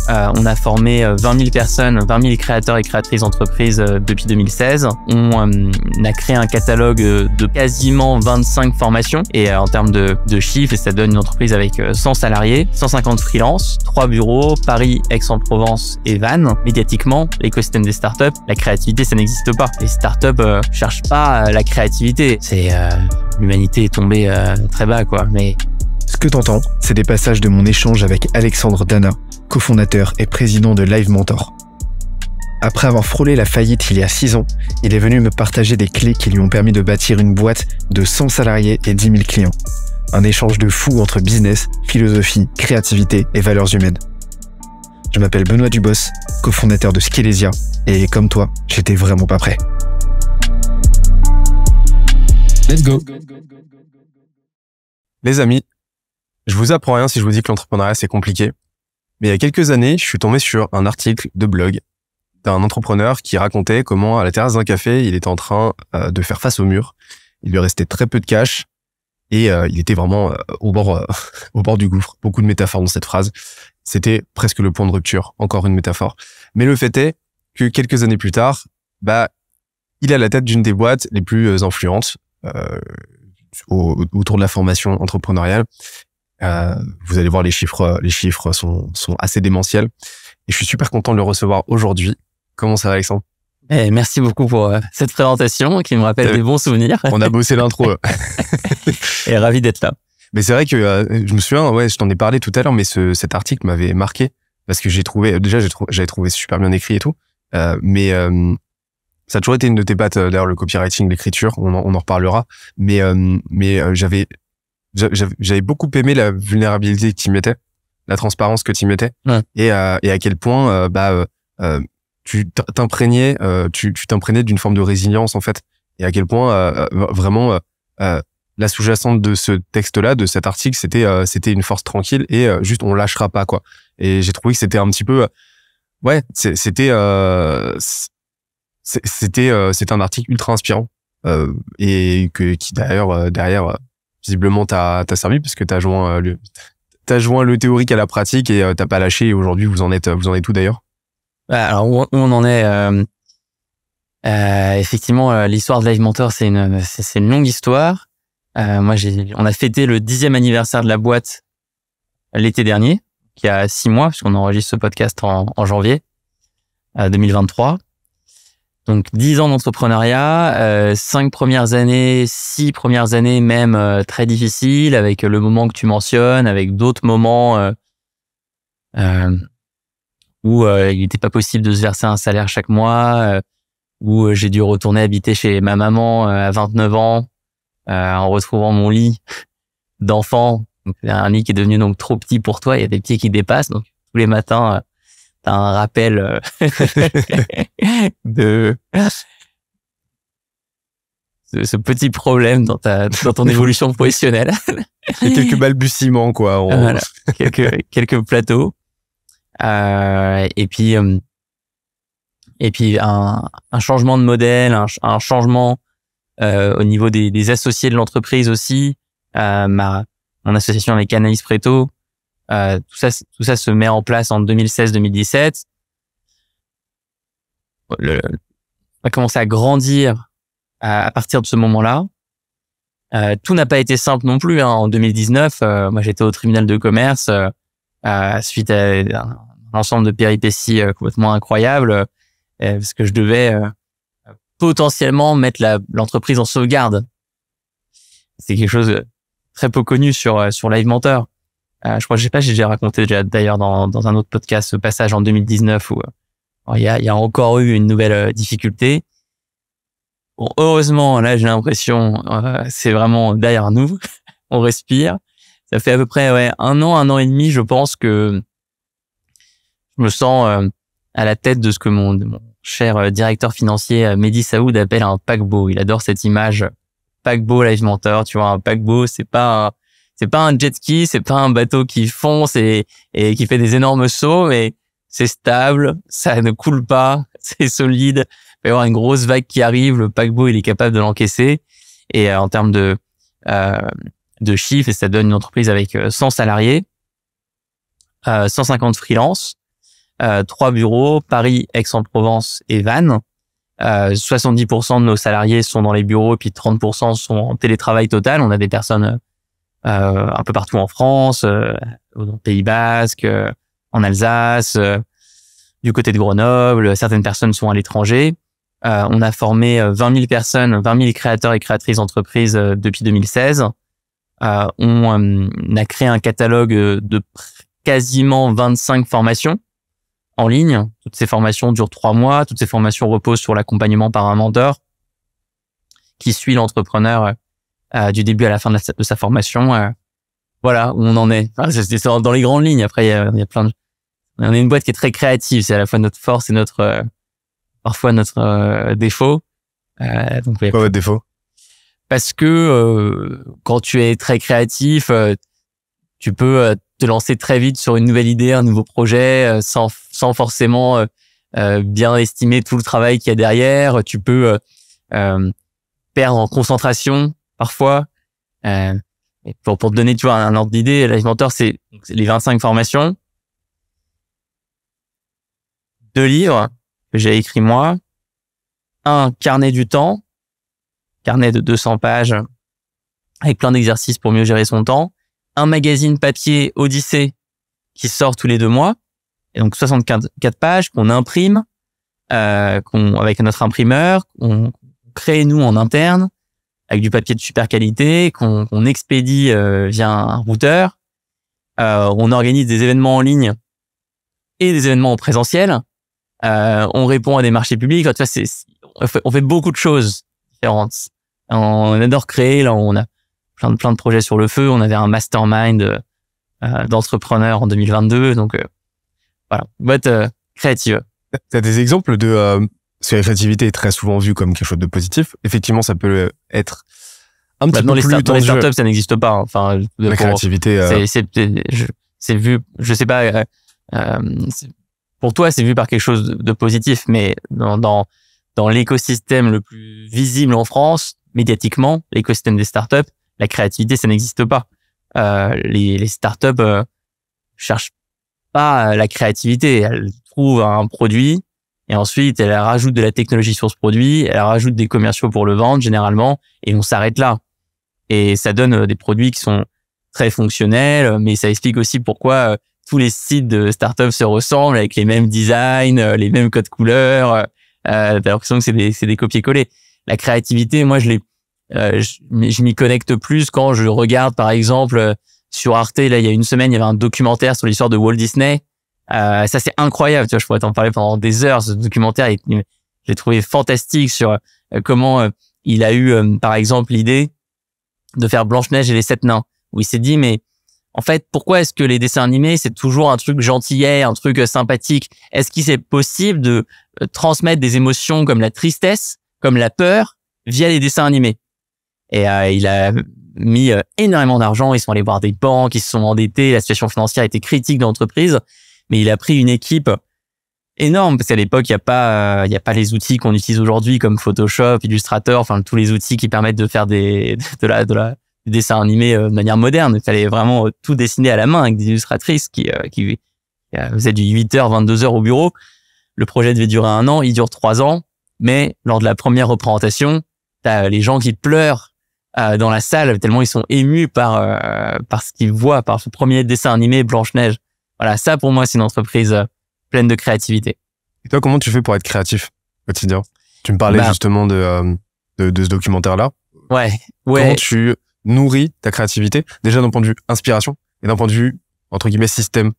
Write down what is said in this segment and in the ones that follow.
On a formé 20 000 personnes, 20 000 créateurs et créatrices d'entreprises depuis 2016. On a créé un catalogue de quasiment 25 formations. Et en termes de chiffres, ça donne une entreprise avec 100 salariés, 150 freelances, 3 bureaux, Paris, Aix-en-Provence et Vannes. Médiatiquement, l'écosystème des startups, la créativité, ça n'existe pas. Les startups cherchent pas la créativité. L'humanité est tombée très bas, quoi. Mais ce que t'entends, c'est des passages de mon échange avec Alexandre Dana, cofondateur et président de Live Mentor. Après avoir frôlé la faillite il y a 6 ans, il est venu me partager des clés qui lui ont permis de bâtir une boîte de 100 salariés et 10 000 clients. Un échange de fou entre business, philosophie, créativité et valeurs humaines. Je m'appelle Benoît Dubos, cofondateur de Skelesia, et comme toi, j'étais vraiment pas prêt. Let's go. Les amis, je vous apprends rien si je vous dis que l'entrepreneuriat c'est compliqué. Mais il y a quelques années, je suis tombé sur un article de blog d'un entrepreneur qui racontait comment à la terrasse d'un café, il était en train de faire face au mur. Il lui restait très peu de cash et il était vraiment au bord du gouffre. Beaucoup de métaphores dans cette phrase. C'était presque le point de rupture, encore une métaphore. Mais le fait est que quelques années plus tard, il est à la tête d'une des boîtes les plus influentes autour de la formation entrepreneuriale. Vous allez voir, les chiffres sont assez démentiels. Et je suis super content de le recevoir aujourd'hui. Comment ça va, Alexandre? Merci beaucoup pour cette présentation qui me rappelle des bons souvenirs. On a bossé l'intro. Et ravi d'être là. Mais c'est vrai que je me souviens, je t'en ai parlé tout à l'heure, mais cet article m'avait marqué parce que j'avais trouvé super bien écrit et tout. Mais ça a toujours été une de tes pattes, d'ailleurs, le copywriting, l'écriture, on en reparlera. Mais j'avais beaucoup aimé la vulnérabilité que tu y mettais, la transparence que tu y mettais, ouais. Et à quel point tu t'imprégnais d'une forme de résilience en fait, et à quel point vraiment la sous-jacente de ce texte-là, de cet article, c'était une force tranquille et juste on lâchera pas quoi. Et j'ai trouvé que c'était un petit peu c'était un article ultra inspirant et qui d'ailleurs derrière visiblement t'as servi parce que t'as joint le théorique à la pratique et t'as pas lâché. Et aujourd'hui vous en êtes où d'ailleurs? Alors où on en est, effectivement l'histoire de Live Mentor c'est une longue histoire. On a fêté le 10e anniversaire de la boîte l'été dernier, qui a 6 mois puisqu'on enregistre ce podcast en janvier 2023. Donc 10 ans d'entrepreneuriat, 6 premières années même très difficiles, avec le moment que tu mentionnes, avec d'autres moments où il n'était pas possible de se verser un salaire chaque mois, où j'ai dû retourner habiter chez ma maman à 29 ans, en retrouvant mon lit d'enfant. Donc, un lit qui est devenu donc trop petit pour toi, il y a des pieds qui dépassent, donc tous les matins t'as un rappel de ce petit problème dans ton évolution professionnelle. Il y a quelques balbutiements quoi. Voilà, quelques plateaux. Et puis un changement de modèle, un changement au niveau des associés de l'entreprise aussi. Mon association avec Anaïs Preto. Tout ça se met en place en 2016-2017. On a commencé à grandir à partir de ce moment-là. Tout n'a pas été simple non plus. En 2019, moi j'étais au tribunal de commerce suite à un ensemble de péripéties complètement incroyables, parce que je devais potentiellement mettre l'entreprise en sauvegarde. C'est quelque chose de très peu connu sur Live Mentor. Je crois, je sais pas, j'ai déjà raconté d'ailleurs dans un autre podcast ce passage en 2019 où il y a encore eu une nouvelle difficulté. Bon, heureusement, là, j'ai l'impression, c'est vraiment derrière nous. On respire. Ça fait à peu près un an et demi, je pense que je me sens à la tête de ce que mon cher directeur financier Mehdi Saoud appelle un paquebot. Il adore cette image paquebot Live Mentor. Tu vois, un paquebot, c'est pas un jet ski, c'est pas un bateau qui fonce et qui fait des énormes sauts, mais c'est stable, ça ne coule pas, c'est solide. Il va y avoir une grosse vague qui arrive, le paquebot, il est capable de l'encaisser. Et en termes de chiffres, ça donne une entreprise avec 100 salariés, 150 freelances, 3 bureaux, Paris, Aix-en-Provence et Vannes. 70% de nos salariés sont dans les bureaux, puis 30% sont en télétravail total. On a des personnes un peu partout en France, au Pays Basque, en Alsace, du côté de Grenoble. Certaines personnes sont à l'étranger. On a formé 20 000 personnes, 20 000 créateurs et créatrices d'entreprises depuis 2016. On a créé un catalogue de quasiment 25 formations en ligne. Toutes ces formations durent 3 mois. Toutes ces formations reposent sur l'accompagnement par un mentor qui suit l'entrepreneur du début à la fin de sa formation. Voilà où on en est. Enfin, c'est dans les grandes lignes. Après, il y a plein de... On est une boîte qui est très créative. C'est à la fois notre force et parfois notre défaut. Donc, Quoi votre défaut? Parce que quand tu es très créatif, tu peux te lancer très vite sur une nouvelle idée, un nouveau projet, sans forcément bien estimer tout le travail qu'il y a derrière. Tu peux perdre en concentration parfois. Pour te donner, tu vois, un ordre d'idée, Live Mentor, c'est les 25 formations, 2 livres que j'ai écrits moi, un carnet du temps, carnet de 200 pages avec plein d'exercices pour mieux gérer son temps, un magazine papier Odyssée qui sort tous les 2 mois, et donc 64 pages qu'on imprime avec notre imprimeur, qu'on crée nous en interne avec du papier de super qualité, qu'on expédie via un routeur. On organise des événements en ligne et des événements en présentiel. On répond à des marchés publics. Enfin, tu vois, on fait beaucoup de choses différentes. On adore créer. Là, on a plein de projets sur le feu. On avait un mastermind d'entrepreneurs en 2022. Donc, voilà, boîte créative. T'as des exemples de... parce que la créativité est très souvent vue comme quelque chose de positif. Effectivement, ça peut être un petit peu plus dans les startups, ça n'existe pas. Enfin, la créativité... c'est vu, je sais pas... pour toi, c'est vu par quelque chose de positif, mais dans l'écosystème le plus visible en France, médiatiquement, l'écosystème des startups, la créativité, ça n'existe pas. Les startups cherchent pas la créativité. Elles trouvent un produit et ensuite elles rajoutent de la technologie sur ce produit, elles rajoutent des commerciaux pour le vendre généralement, et on s'arrête là. Et ça donne des produits qui sont très fonctionnels, mais ça explique aussi pourquoi tous les sites de startups se ressemblent avec les mêmes designs, les mêmes codes couleurs. T'as l'impression que c'est des copier-coller. La créativité, moi, je m'y connecte plus quand je regarde, par exemple, sur Arte. Là, il y a une semaine, il y avait un documentaire sur l'histoire de Walt Disney. Ça, c'est incroyable. Tu vois, je pourrais t'en parler pendant des heures. Ce documentaire, je l'ai trouvé fantastique sur comment il a eu, par exemple, l'idée de faire Blanche-Neige et les 7 nains, où il s'est dit, mais en fait, pourquoi est-ce que les dessins animés, c'est toujours un truc gentillet, un truc sympathique? Est-ce qu'il c'est possible de transmettre des émotions comme la tristesse, comme la peur, via les dessins animés? Et il a mis énormément d'argent. Ils sont allés voir des banques, ils se sont endettés. La situation financière était critique dans l'entreprise, mais il a pris une équipe énorme, parce qu'à l'époque, il y a pas les outils qu'on utilise aujourd'hui comme Photoshop, Illustrator, enfin tous les outils qui permettent de faire des dessins animés de manière moderne. Il fallait vraiment tout dessiner à la main avec des illustratrices qui faisaient du 8h, 22h au bureau. Le projet devait durer 1 an, il dure 3 ans, mais lors de la première représentation, t'as les gens qui pleurent dans la salle tellement ils sont émus par ce qu'ils voient, par ce premier dessin animé Blanche-Neige. Voilà, ça pour moi c'est une entreprise pleine de créativité. Et toi, comment tu fais pour être créatif au quotidien? Tu me parlais justement de ce documentaire-là. Ouais. Comment tu nourris ta créativité, déjà d'un point de vue inspiration et d'un point de vue, entre guillemets, système?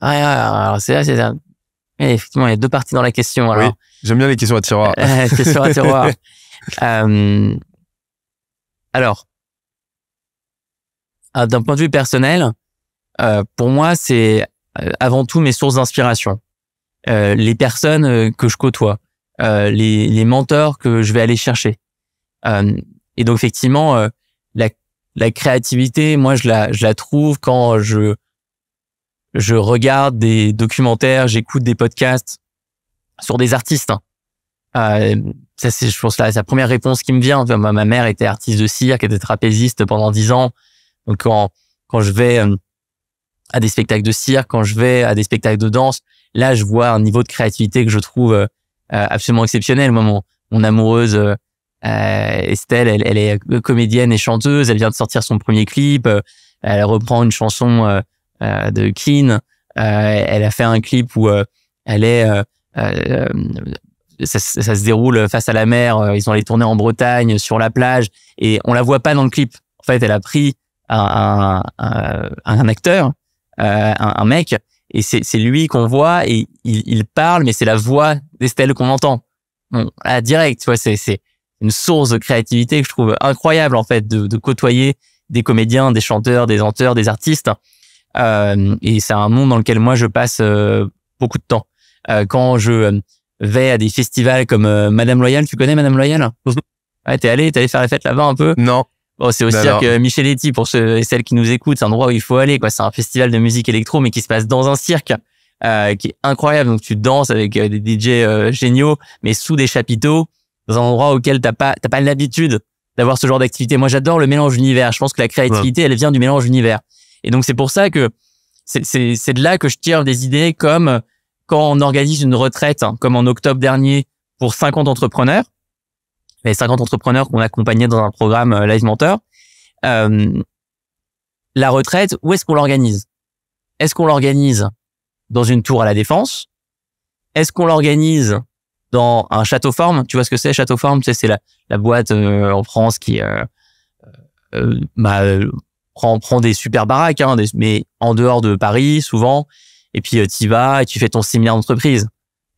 Ouais, alors c'est ça. Et effectivement, il y a 2 parties dans la question. Alors. Oui, j'aime bien les questions à tiroir. Questions à tiroir. Alors, d'un point de vue personnel, pour moi, c'est avant tout mes sources d'inspiration. Les personnes que je côtoie, les mentors que je vais aller chercher. Et donc effectivement, la créativité, moi je la trouve quand je regarde des documentaires, j'écoute des podcasts sur des artistes. Ça c'est, je pense, la première réponse qui me vient. Ma mère était artiste de cirque, était trapéziste pendant 10 ans. Donc quand je vais à des spectacles de cirque, quand je vais à des spectacles de danse, là, je vois un niveau de créativité que je trouve absolument exceptionnel. Moi, mon amoureuse Estelle, elle est comédienne et chanteuse. Elle vient de sortir son premier clip. Elle reprend une chanson de Keane. Elle a fait un clip où elle est ça se déroule face à la mer. Ils ont allé tourner en Bretagne sur la plage et on la voit pas dans le clip. En fait, elle a pris un acteur, un mec, et c'est lui qu'on voit et il parle, mais c'est la voix d'Estelle qu'on entend. Bon, là, direct, tu vois, c'est une source de créativité que je trouve incroyable en fait de côtoyer des comédiens, des chanteurs, des chanteurs, des artistes. Et c'est un monde dans lequel moi je passe beaucoup de temps. Quand je vais à des festivals comme Madame Loyal, tu connais Madame Loyal? Ouais, t'es allé faire la fête là-bas un peu? Non. Bon, c'est au cirque Micheletti pour ceux et celles qui nous écoutent. C'est un endroit où il faut aller, quoi. C'est un festival de musique électro, mais qui se passe dans un cirque, qui est incroyable. Donc, tu danses avec des DJ géniaux, mais sous des chapiteaux, dans un endroit auquel t'as pas l'habitude d'avoir ce genre d'activité. Moi, j'adore le mélange univers. Je pense que la créativité, elle vient du mélange univers. Et donc, c'est pour ça que c'est de là que je tire des idées comme quand on organise une retraite, hein, comme en octobre dernier, pour 50 entrepreneurs. Les 50 entrepreneurs qu'on accompagnait dans un programme Live Mentor. La retraite, où est-ce qu'on l'organise? Est-ce qu'on l'organise dans une tour à la Défense? Est-ce qu'on l'organise dans un château forme? Tu vois ce que c'est, château forme? Tu sais, c'est la boîte en France qui prend des super baraques, hein, mais en dehors de Paris, souvent. Et puis, t'y vas et tu fais ton séminaire d'entreprise.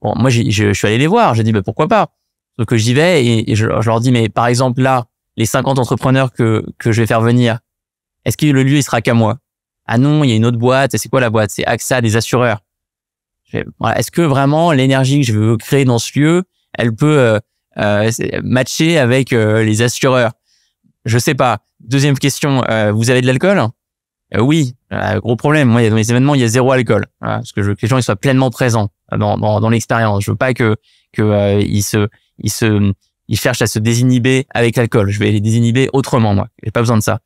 Bon, moi, je suis allé les voir. J'ai dit, pourquoi pas? Donc, j'y vais et je leur dis, mais par exemple, là, les 50 entrepreneurs que je vais faire venir, est-ce que le lieu, il sera qu'à moi? Ah non, il y a une autre boîte. C'est quoi la boîte? C'est AXA, des assureurs. Voilà. Est-ce que vraiment l'énergie que je veux créer dans ce lieu, elle peut matcher avec les assureurs? Je sais pas. Deuxième question, vous avez de l'alcool? Oui, gros problème. Moi, dans les événements, il y a zéro alcool, voilà, parce que je veux que les gens ils soient pleinement présents dans l'expérience. Je veux pas que ils cherchent à se désinhiber avec l'alcool. Je vais les désinhiber autrement, moi. J'ai pas besoin de ça.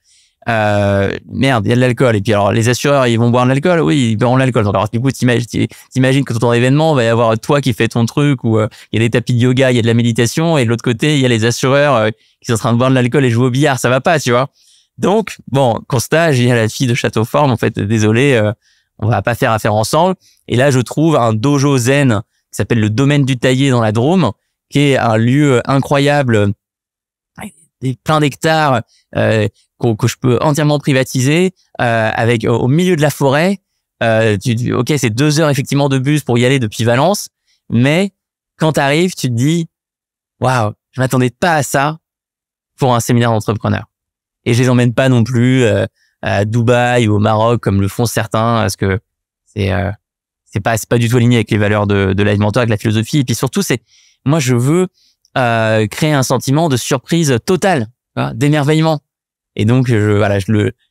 Merde, il y a de l'alcool. Et puis alors, les assureurs, ils vont boire de l'alcool? Oui, ils boiront de l'alcool. Alors, du coup, t'imagines que dans ton événement, il va y avoir toi qui fais ton truc où il y a des tapis de yoga, il y a de la méditation, et de l'autre côté, il y a les assureurs qui sont en train de boire de l'alcool et jouer au billard. Ça va pas, tu vois. Donc, bon, constat, j'ai à la fille de Château-Forme, en fait, désolé, on va pas faire affaire ensemble. Et là, je trouve un dojo zen qui s'appelle le Domaine du Taillé dans la Drôme, qui est un lieu incroyable, plein d'hectares, que je peux entièrement privatiser, avec au milieu de la forêt. Ok, c'est 2 heures effectivement de bus pour y aller depuis Valence, mais quand t'arrives, tu te dis, waouh, je m'attendais pas à ça pour un séminaire d'entrepreneurs. Et je les emmène pas non plus à Dubaï ou au Maroc comme le font certains, parce que c'est pas du tout aligné avec les valeurs de Live Mentor, avec la philosophie. Et puis surtout, moi je veux créer un sentiment de surprise totale, d'émerveillement. Et donc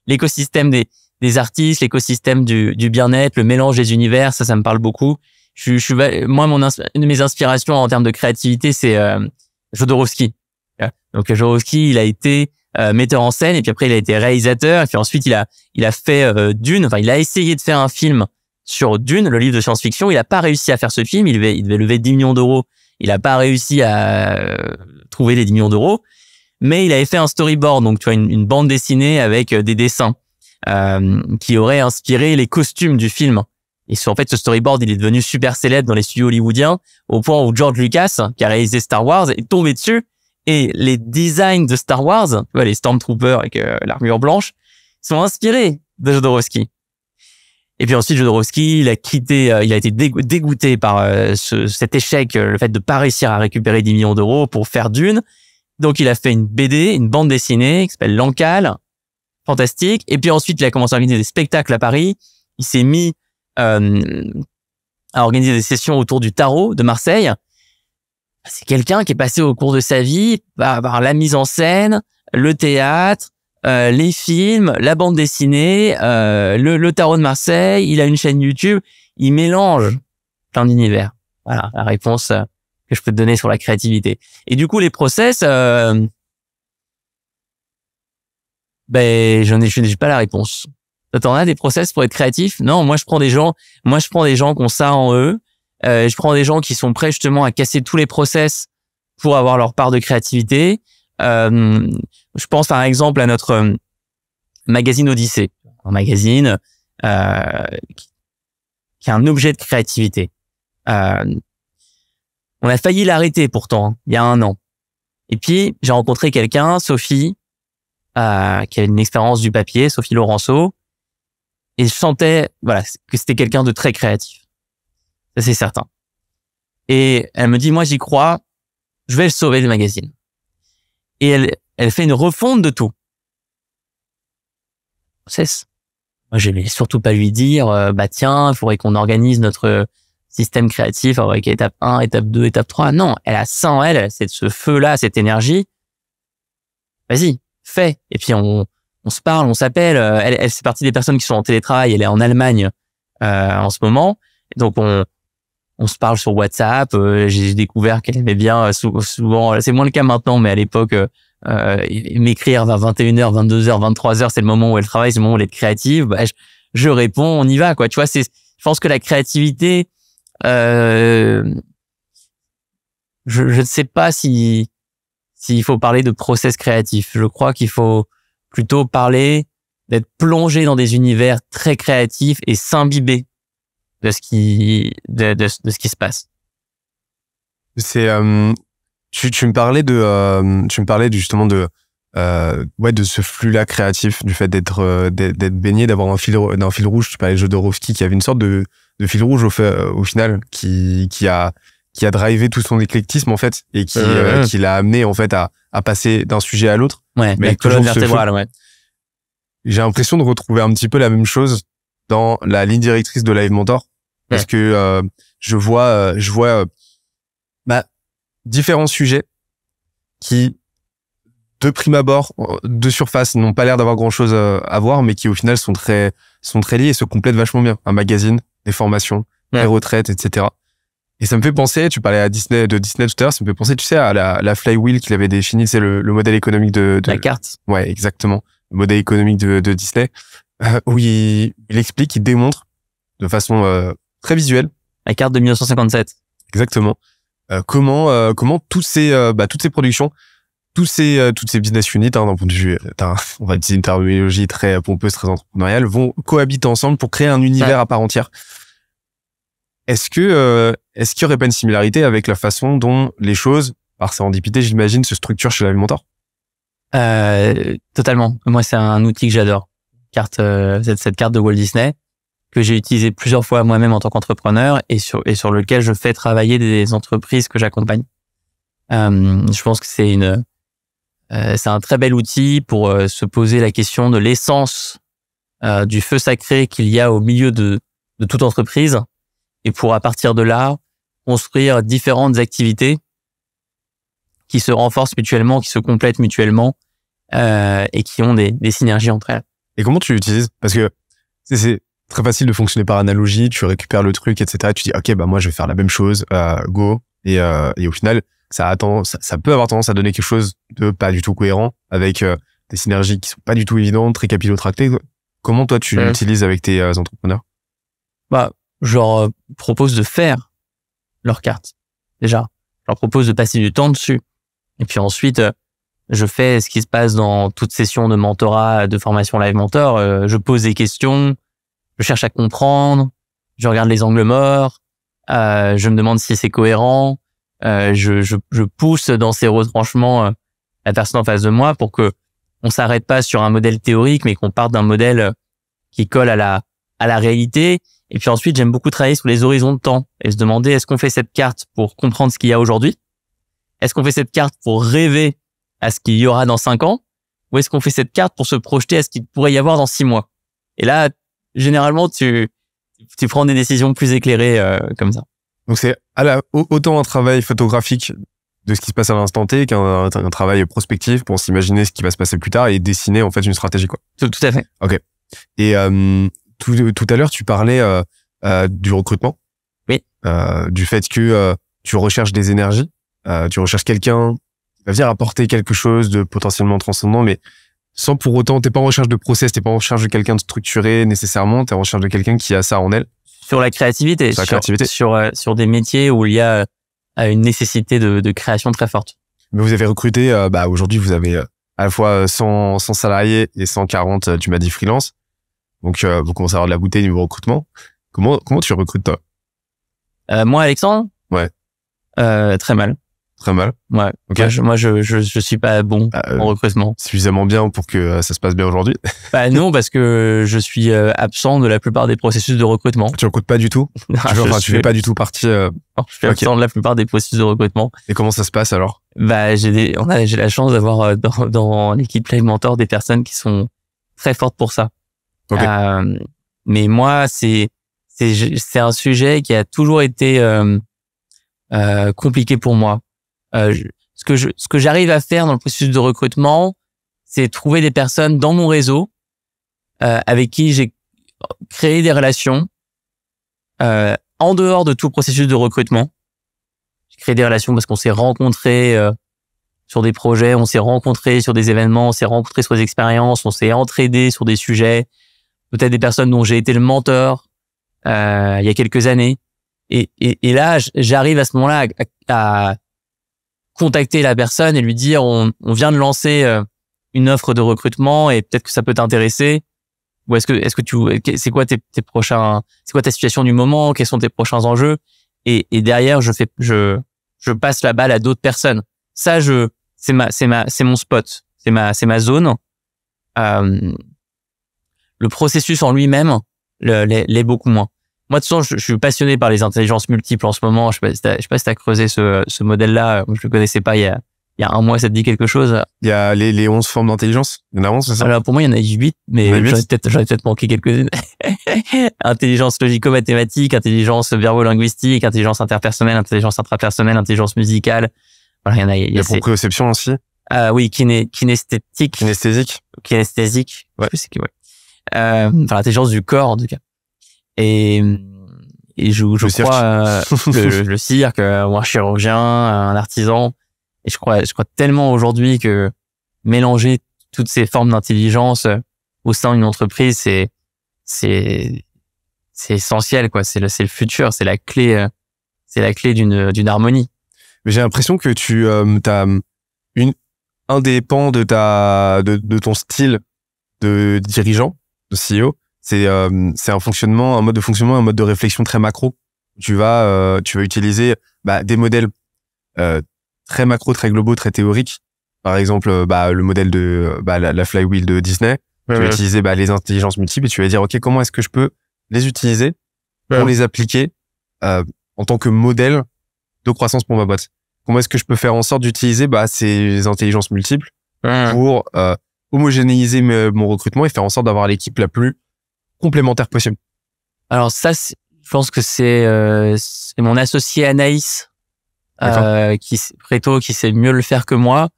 l'écosystème des artistes, l'écosystème du bien-être, le mélange des univers, ça me parle beaucoup. Moi, une de mes inspirations en termes de créativité, c'est Jodorowsky. Donc Jodorowsky, il a été metteur en scène, et puis après il a été réalisateur, et puis ensuite il a fait Dune. Enfin, il a essayé de faire un film sur Dune, le livre de science-fiction. Il a pas réussi à faire ce film. Il devait lever 10 millions d'euros. Il a pas réussi à trouver les 10 millions d'euros. Mais il avait fait un storyboard, donc tu vois, une bande dessinée avec des dessins qui auraient inspiré les costumes du film. Et en fait, ce storyboard, il est devenu super célèbre dans les studios hollywoodiens, au point où George Lucas, qui a réalisé Star Wars, est tombé dessus. Et les designs de Star Wars, tu vois, les Stormtroopers avec l'armure blanche, sont inspirés de Jodorowsky. Et puis ensuite, Jodorowsky, il a été dégoûté par cet échec, le fait de pas réussir à récupérer 10 millions d'euros pour faire Dune. Donc, il a fait une BD, une bande dessinée qui s'appelle L'Ancal, fantastique. Et puis ensuite, il a commencé à organiser des spectacles à Paris. Il s'est mis à organiser des sessions autour du tarot de Marseille. C'est quelqu'un qui est passé au cours de sa vie par la mise en scène, le théâtre, les films, la bande dessinée, le tarot de Marseille. Il a une chaîne YouTube. Il mélange plein d'univers. Voilà la réponse que je peux te donner sur la créativité. Et du coup, les process, je n'ai pas la réponse. T'en as des process pour être créatif? Non, moi je prends des gens qui ont ça en eux. Je prends des gens qui sont prêts justement à casser tous les process pour avoir leur part de créativité. Je pense par exemple à notre magazine Odyssée, un magazine qui est un objet de créativité. On a failli l'arrêter pourtant, il y a 1 an. Et puis j'ai rencontré quelqu'un, Sophie, qui avait une expérience du papier, Sophie Laurenceau, et je sentais que c'était quelqu'un de très créatif. Ça c'est certain. Et elle me dit, moi j'y crois, je vais sauver le magazine. Et elle fait une refonte de tout. Moi je vais surtout pas lui dire, tiens, il faudrait qu'on organise notre système créatif avec étape 1, étape 2, étape 3. Non, elle a ça en elle, c'est ce feu-là, cette énergie. Vas-y, fais. Et puis on se parle, on s'appelle. Elle fait partie des personnes qui sont en télétravail. Elle est en Allemagne en ce moment. Donc on se parle sur WhatsApp. J'ai découvert qu'elle aimait bien souvent. C'est moins le cas maintenant, mais à l'époque, m'écrire vers 21h, 22h, 23h, c'est le moment où elle travaille, c'est le moment où elle est créative. Je réponds, on y va, quoi. Tu vois, je pense que la créativité, je ne sais pas s'il faut parler de process créatif. Je crois qu'il faut plutôt parler d'être plongé dans des univers très créatifs et s'imbiber de ce qui se passe. C'est tu me parlais justement de ce flux-là créatif, du fait d'être baigné, d'avoir un fil rouge. Tu parlais de Jodorowsky, qui avait une sorte de fil rouge au final, qui a drivé tout son éclectisme en fait, et qui l'a amené en fait à passer d'un sujet à l'autre. Ouais, mais la colonne vertébrale, ouais. J'ai l'impression de retrouver un petit peu la même chose dans la ligne directrice de Live Mentor, parce que je vois différents sujets qui, de prime abord, de surface, n'ont pas l'air d'avoir grand-chose à voir, mais qui au final sont très liés et se complètent vachement bien. Un magazine, des formations, des retraites, etc. Et ça me fait penser, tu parlais de Disney tout à l'heure, ça me fait penser, tu sais, à la flywheel qu'il avait défini, c'est le modèle économique de la carte. Ouais, exactement. Le modèle économique de Disney, où il explique, il démontre de façon très visuelle. La carte de 1957. Exactement. Comment toutes ces productions, toutes ces business units, d'un point de vue, on va utiliser une terminologie très pompeuse, très entrepreneuriale, vont cohabiter ensemble pour créer un univers à part entière. Est-ce qu'il y aurait pas une similarité avec la façon dont les choses, par sérendipité, j'imagine, se structurent chez Live Mentor? Totalement. Moi, c'est un outil que j'adore. Cette carte de Walt Disney, que j'ai utilisée plusieurs fois moi-même en tant qu'entrepreneur et sur lequel je fais travailler des entreprises que j'accompagne. Je pense que c'est un très bel outil pour se poser la question de l'essence du feu sacré qu'il y a au milieu de toute entreprise, et pour à partir de là construire différentes activités qui se renforcent mutuellement, qui se complètent mutuellement et qui ont des synergies entre elles. Et comment tu l'utilises? Parce que c'est très facile de fonctionner par analogie, tu récupères le truc, etc. Et tu dis ok, moi je vais faire la même chose, go. Et au final, ça peut avoir tendance à donner quelque chose de pas du tout cohérent, avec des synergies qui sont pas du tout évidentes, très capillotractées. Comment toi tu l'utilises avec tes entrepreneurs? Je leur propose de faire leur carte. Déjà, je leur propose de passer du temps dessus. Et puis ensuite, je fais ce qui se passe dans toute session de mentorat, de formation Live Mentor. Je pose des questions, je cherche à comprendre, je regarde les angles morts, je me demande si c'est cohérent, je pousse dans ces retranchements la personne en face de moi pour que on s'arrête pas sur un modèle théorique, mais qu'on parte d'un modèle qui colle à la réalité. Et puis ensuite, j'aime beaucoup travailler sur les horizons de temps et se demander, est-ce qu'on fait cette carte pour comprendre ce qu'il y a aujourd'hui? Est-ce qu'on fait cette carte pour rêver à ce qu'il y aura dans 5 ans? Ou est-ce qu'on fait cette carte pour se projeter à ce qu'il pourrait y avoir dans 6 mois? Et là, généralement, tu prends des décisions plus éclairées comme ça. Donc c'est autant un travail photographique de ce qui se passe à l'instant T qu'un travail prospectif pour s'imaginer ce qui va se passer plus tard et dessiner en fait une stratégie, quoi. Tout à fait. Ok. Et tout à l'heure, tu parlais du recrutement. Oui. Du fait que tu recherches des énergies, tu recherches quelqu'un qui va venir apporter quelque chose de potentiellement transcendant, mais sans pour autant, t'es pas en recherche de process, t'es pas en recherche de quelqu'un de structuré nécessairement, t'es en recherche de quelqu'un qui a ça en elle. Sur la créativité, sur des métiers où il y a une nécessité de création très forte. Mais vous avez recruté, aujourd'hui, vous avez à la fois 100 salariés et 140, tu m'as dit freelance. Donc, vous commencez à avoir de la bouteille niveau recrutement. Comment tu recrutes, toi? Moi, Alexandre? Ouais. Très mal. Très mal. Ouais. Okay. Moi, je suis pas bon en recrutement. Suffisamment bien pour que ça se passe bien aujourd'hui? Non, parce que je suis absent de la plupart des processus de recrutement. Tu recrutes pas du tout? Tu fais pas du tout partie. Non, je suis absent de la plupart des processus de recrutement. Et comment ça se passe alors? J'ai la chance d'avoir dans l'équipe Live Mentor des personnes qui sont très fortes pour ça. Okay. Mais moi, c'est un sujet qui a toujours été compliqué pour moi. Ce que j'arrive à faire dans le processus de recrutement, c'est trouver des personnes dans mon réseau avec qui j'ai créé des relations en dehors de tout processus de recrutement. J'ai créé des relations parce qu'on s'est rencontrés sur des projets, on s'est rencontrés sur des événements, on s'est rencontrés sur des expériences, on s'est entraidés sur des sujets. Peut-être des personnes dont j'ai été le mentor il y a quelques années. Et là, j'arrive à ce moment-là à contacter la personne et lui dire on vient de lancer une offre de recrutement et peut-être que ça peut t'intéresser. Ou c'est quoi c'est quoi ta situation du moment, quels sont tes prochains enjeux, et derrière je passe la balle à d'autres personnes. Ça c'est mon spot, c'est ma zone. Le processus en lui-même l'est beaucoup moins. Moi, de toute façon, je suis passionné par les intelligences multiples en ce moment. Je sais pas si t'as creusé ce modèle-là. Je le connaissais pas il y a un mois. Ça te dit quelque chose? Il y a les 11 formes d'intelligence. Il y en a 11, c'est ça? Alors, pour moi, il y en a 8, mais j'en ai peut-être manqué quelques-unes. Intelligence logico-mathématique, intelligence verbo-linguistique, intelligence interpersonnelle, intelligence intrapersonnelle, intelligence musicale. Voilà, il y a pour proprioception aussi. Oui, kinesthésique. Kinesthésique. Ouais. Je sais que, ouais. L'intelligence du corps, en tout cas. Et je crois le cirque, ou un chirurgien, un artisan. Et je crois tellement aujourd'hui que mélanger toutes ces formes d'intelligence au sein d'une entreprise, c'est essentiel, quoi. C'est le futur, c'est la clé d'une harmonie. Mais j'ai l'impression que t'as un des pans de ton style de dirigeant, de CEO, c'est un mode de fonctionnement, un mode de réflexion très macro. Tu vas utiliser des modèles très macro, très globaux, très théoriques. Par exemple, le modèle de la flywheel de Disney. Tu vas utiliser les intelligences multiples et tu vas dire ok, comment est-ce que je peux les utiliser pour les appliquer en tant que modèle de croissance pour ma boîte. Comment est-ce que je peux faire en sorte d'utiliser ces intelligences multiples pour homogénéiser mon recrutement et faire en sorte d'avoir l'équipe la plus complémentaire possible. Alors ça, je pense que c'est mon associé Anaïs Préto qui sait mieux le faire que moi.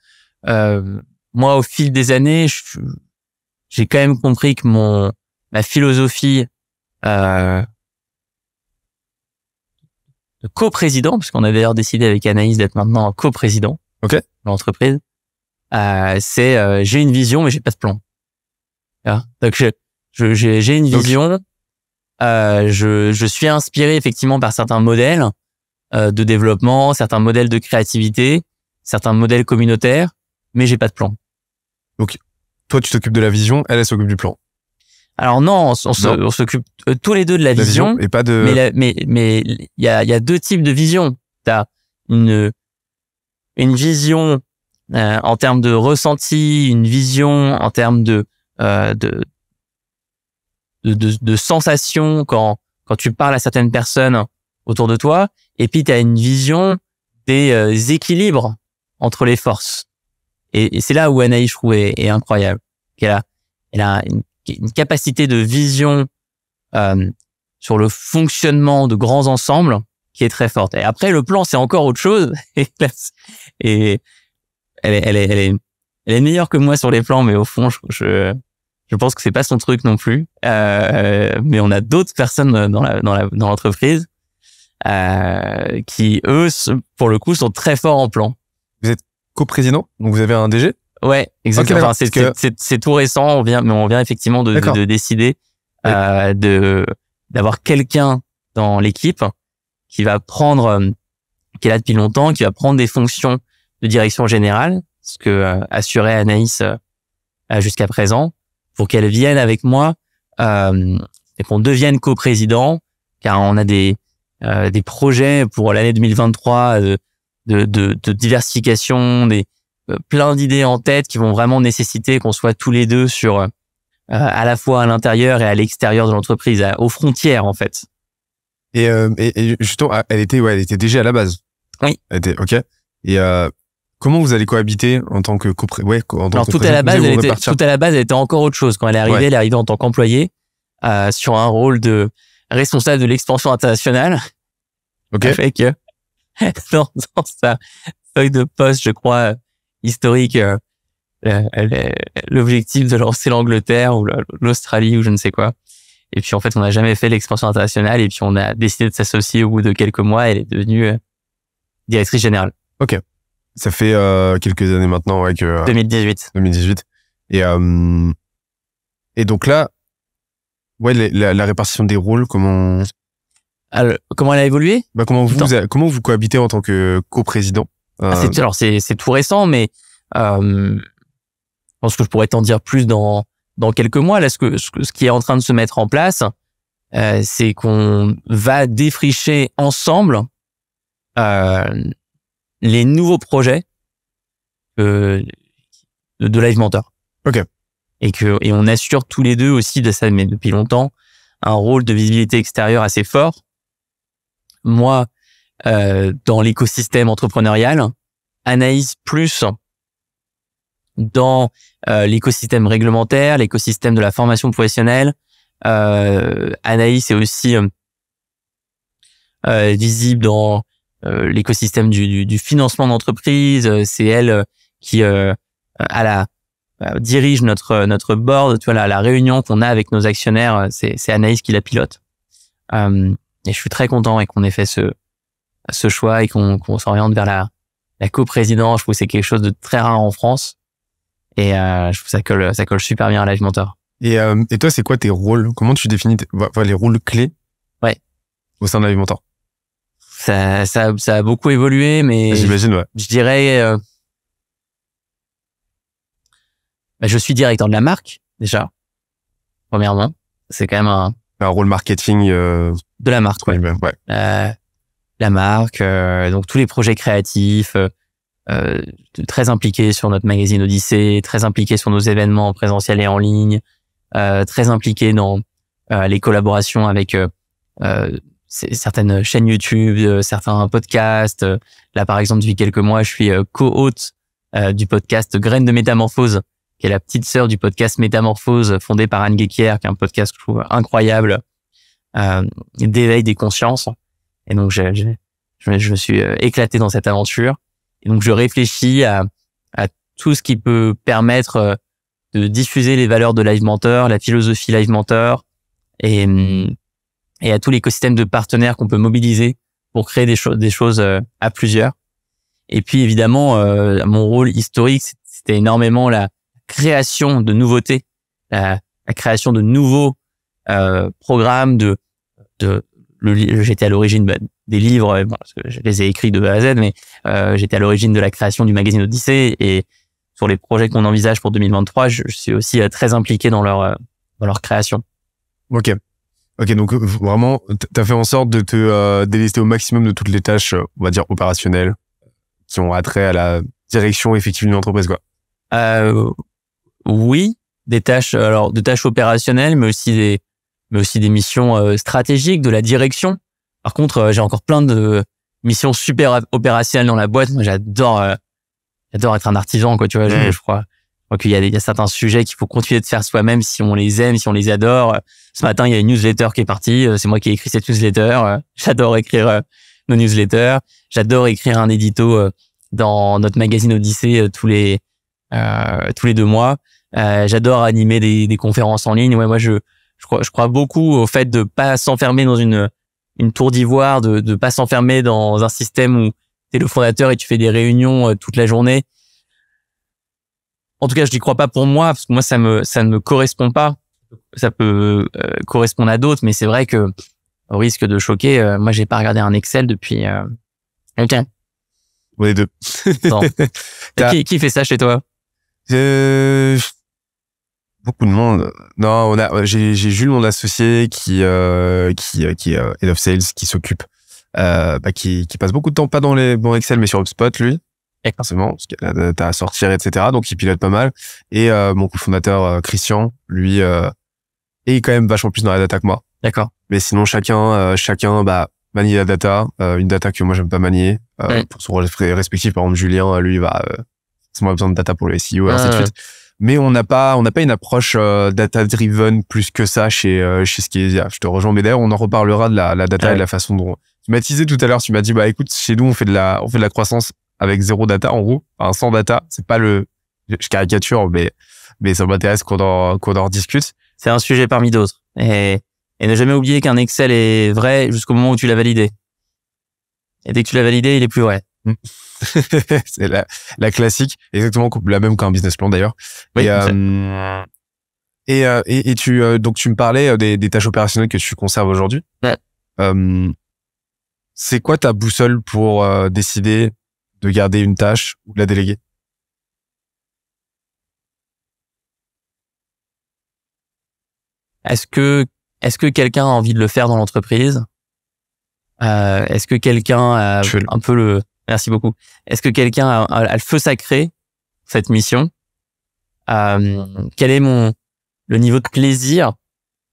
Moi, au fil des années, j'ai quand même compris que ma philosophie de coprésident, parce qu'on a d'ailleurs décidé avec Anaïs d'être maintenant coprésident de l'entreprise, c'est j'ai une vision mais j'ai pas de plan. Donc j'ai une vision, je suis inspiré effectivement par certains modèles de développement, certains modèles de créativité, certains modèles communautaires, mais j'ai pas de plan. Donc toi tu t'occupes de la vision, elle s'occupe du plan. Alors non, on s'occupe tous les deux de la vision et pas de. Mais il y a deux types de vision. T'as une vision en termes de ressenti, une vision en termes de sensations quand tu parles à certaines personnes autour de toi, et puis t'as une vision des équilibres entre les forces. Et c'est là où Anaïs, je trouve, est incroyable. Elle a une capacité de vision sur le fonctionnement de grands ensembles qui est très forte. Et après, le plan, c'est encore autre chose. Et elle est meilleure que moi sur les plans, mais au fond, je pense que c'est pas son truc non plus. Mais on a d'autres personnes dans l'entreprise qui, eux, pour le coup, sont très forts en plan. Vous êtes coprésident, donc vous avez un DG? Ouais, exactement. d'accord, Enfin, c'est tout récent. On vient effectivement de décider d'avoir quelqu'un dans l'équipe qui va prendre, qui est là depuis longtemps, qui va prendre des fonctions de direction générale, ce que assurait Anaïs jusqu'à présent, pour qu'elle vienne avec moi et qu'on devienne coprésident, car on a des projets pour l'année 2023 de diversification, plein d'idées en tête qui vont vraiment nécessiter qu'on soit tous les deux sur à la fois à l'intérieur et à l'extérieur de l'entreprise, aux frontières en fait. Et justement, elle était déjà à la base. Oui. Elle était ok. Et comment vous allez cohabiter en tant que Alors tout à la base, elle était encore autre chose quand elle est arrivée. Elle est arrivée en tant qu'employée sur un rôle de responsable de l'expansion internationale. Ok. Avec dans sa feuille de poste, je crois historique, l'objectif de lancer l'Angleterre ou l'Australie ou je ne sais quoi. Et puis en fait, on n'a jamais fait l'expansion internationale et puis on a décidé de s'associer au bout de quelques mois. Elle est devenue directrice générale. Ok. Ça fait quelques années maintenant, ouais, que 2018. 2018. Et donc là, ouais, la répartition des rôles, comment elle a évolué? Comment vous cohabitez en tant que coprésident? Alors c'est tout récent, mais je pense que je pourrais t'en dire plus dans quelques mois. Là, ce qui est en train de se mettre en place, c'est qu'on va défricher ensemble les nouveaux projets de Live Mentor. Ok. Et on assure tous les deux aussi de ça, mais depuis longtemps, un rôle de visibilité extérieure assez fort. Moi, dans l'écosystème entrepreneurial, Anaïs plus dans l'écosystème réglementaire, l'écosystème de la formation professionnelle. Anaïs est aussi visible dans l'écosystème du financement d'entreprise. C'est elle qui dirige notre board. Tu vois, la réunion qu'on a avec nos actionnaires, c'est Anaïs qui la pilote. Et je suis très content et qu'on ait fait ce choix et qu'on s'oriente vers la coprésidence. Je trouve que c'est quelque chose de très rare en France. Et je trouve que ça colle super bien à Live Mentor. Et toi, c'est quoi tes rôles? Comment tu définis les rôles clés? Ouais. Au sein de Live Mentor? Ça a beaucoup évolué, mais j'imagine, ouais. Je dirais je suis directeur de la marque déjà. Premièrement, c'est quand même un rôle marketing de la marque, ouais. La marque, donc tous les projets créatifs, très impliqué sur notre magazine Odyssée, très impliqué sur nos événements présentiels et en ligne, très impliqué dans les collaborations avec certaines chaînes YouTube, certains podcasts. Là, par exemple, depuis quelques mois, je suis co-hôte du podcast Graines de Métamorphose, qui est la petite sœur du podcast Métamorphose, fondé par Anne Guéquière, qui est un podcast que je trouve incroyable, d'éveil des consciences. Et donc, je me suis éclaté dans cette aventure. Et donc, je réfléchis à tout ce qui peut permettre de diffuser les valeurs de Live Mentor, la philosophie Live Mentor, et à tout l'écosystème de partenaires qu'on peut mobiliser pour créer des choses à plusieurs. Et puis, évidemment, mon rôle historique, c'était énormément la création de nouveautés, la création de nouveaux programmes, j'étais à l'origine des livres, parce que je les ai écrits de A à Z, mais j'étais à l'origine de la création du magazine Odyssée, et sur les projets qu'on envisage pour 2023, je suis aussi très impliqué dans leur création. Ok, donc vraiment, t'as fait en sorte de te délester au maximum de toutes les tâches, on va dire opérationnelles, qui ont attrait à la direction effective d'une entreprise, quoi. Oui, des tâches opérationnelles, mais aussi des missions stratégiques, de la direction. Par contre, j'ai encore plein de missions super opérationnelles dans la boîte. Moi, j'adore être un artisan, quoi, tu vois. Je crois qu'il y a certains sujets qu'il faut continuer de faire soi-même si on les aime, si on les adore. Ce matin, il y a une newsletter qui est partie. C'est moi qui ai écrit cette newsletter. J'adore écrire nos newsletters. J'adore écrire un édito dans notre magazine Odyssée tous les 2 mois. J'adore animer des conférences en ligne. Ouais, moi, je crois beaucoup au fait de pas s'enfermer dans une tour d'ivoire, de pas s'enfermer dans un système où t'es le fondateur et tu fais des réunions toute la journée. en tout cas, je n'y crois pas pour moi, parce que moi, ça ne me correspond pas. Ça peut correspondre à d'autres, mais c'est vrai que, au risque de choquer, moi, j'ai pas regardé un Excel depuis, ok. On est deux. Non. Qui fait ça chez toi? Beaucoup de monde. Non, j'ai Jules, mon associé, qui est Head of Sales, qui s'occupe, qui passe beaucoup de temps, pas dans Excel, mais sur HubSpot, lui. Forcément, parce qu'il y a la data à sortir, etc. Donc, il pilote pas mal. Et, mon cofondateur, Christian, lui, est quand même vachement plus dans la data que moi. D'accord. Mais sinon, chacun, manie la data, une data que moi, j'aime pas manier, pour son rôle respectif. Par exemple, Julien, lui, forcément besoin de data pour le SEO, et ainsi de suite. Mais on n'a pas une approche data driven plus que ça chez Skelesia. Je te rejoins, mais d'ailleurs on en reparlera de la data et de la façon dont tu m'as teasé tout à l'heure. Tu m'as dit écoute, chez nous on fait de la croissance avec zéro data en gros, enfin, sans data. C'est pas je caricature, mais ça m'intéresse qu'on en discute. C'est un sujet parmi d'autres. Et ne jamais oublier qu'un Excel est vrai jusqu'au moment où tu l'as validé. Et dès que tu l'as validé, il est plus vrai. C'est la classique, exactement la même qu'un business plan d'ailleurs. Oui, donc tu me parlais des tâches opérationnelles que tu conserves aujourd'hui. Ouais. C'est quoi ta boussole pour décider de garder une tâche ou de la déléguer? Est-ce que quelqu'un a envie de le faire dans l'entreprise? Est-ce que quelqu'un a un peu Merci beaucoup. Est-ce que quelqu'un a le feu sacré, cette mission? Quel est le niveau de plaisir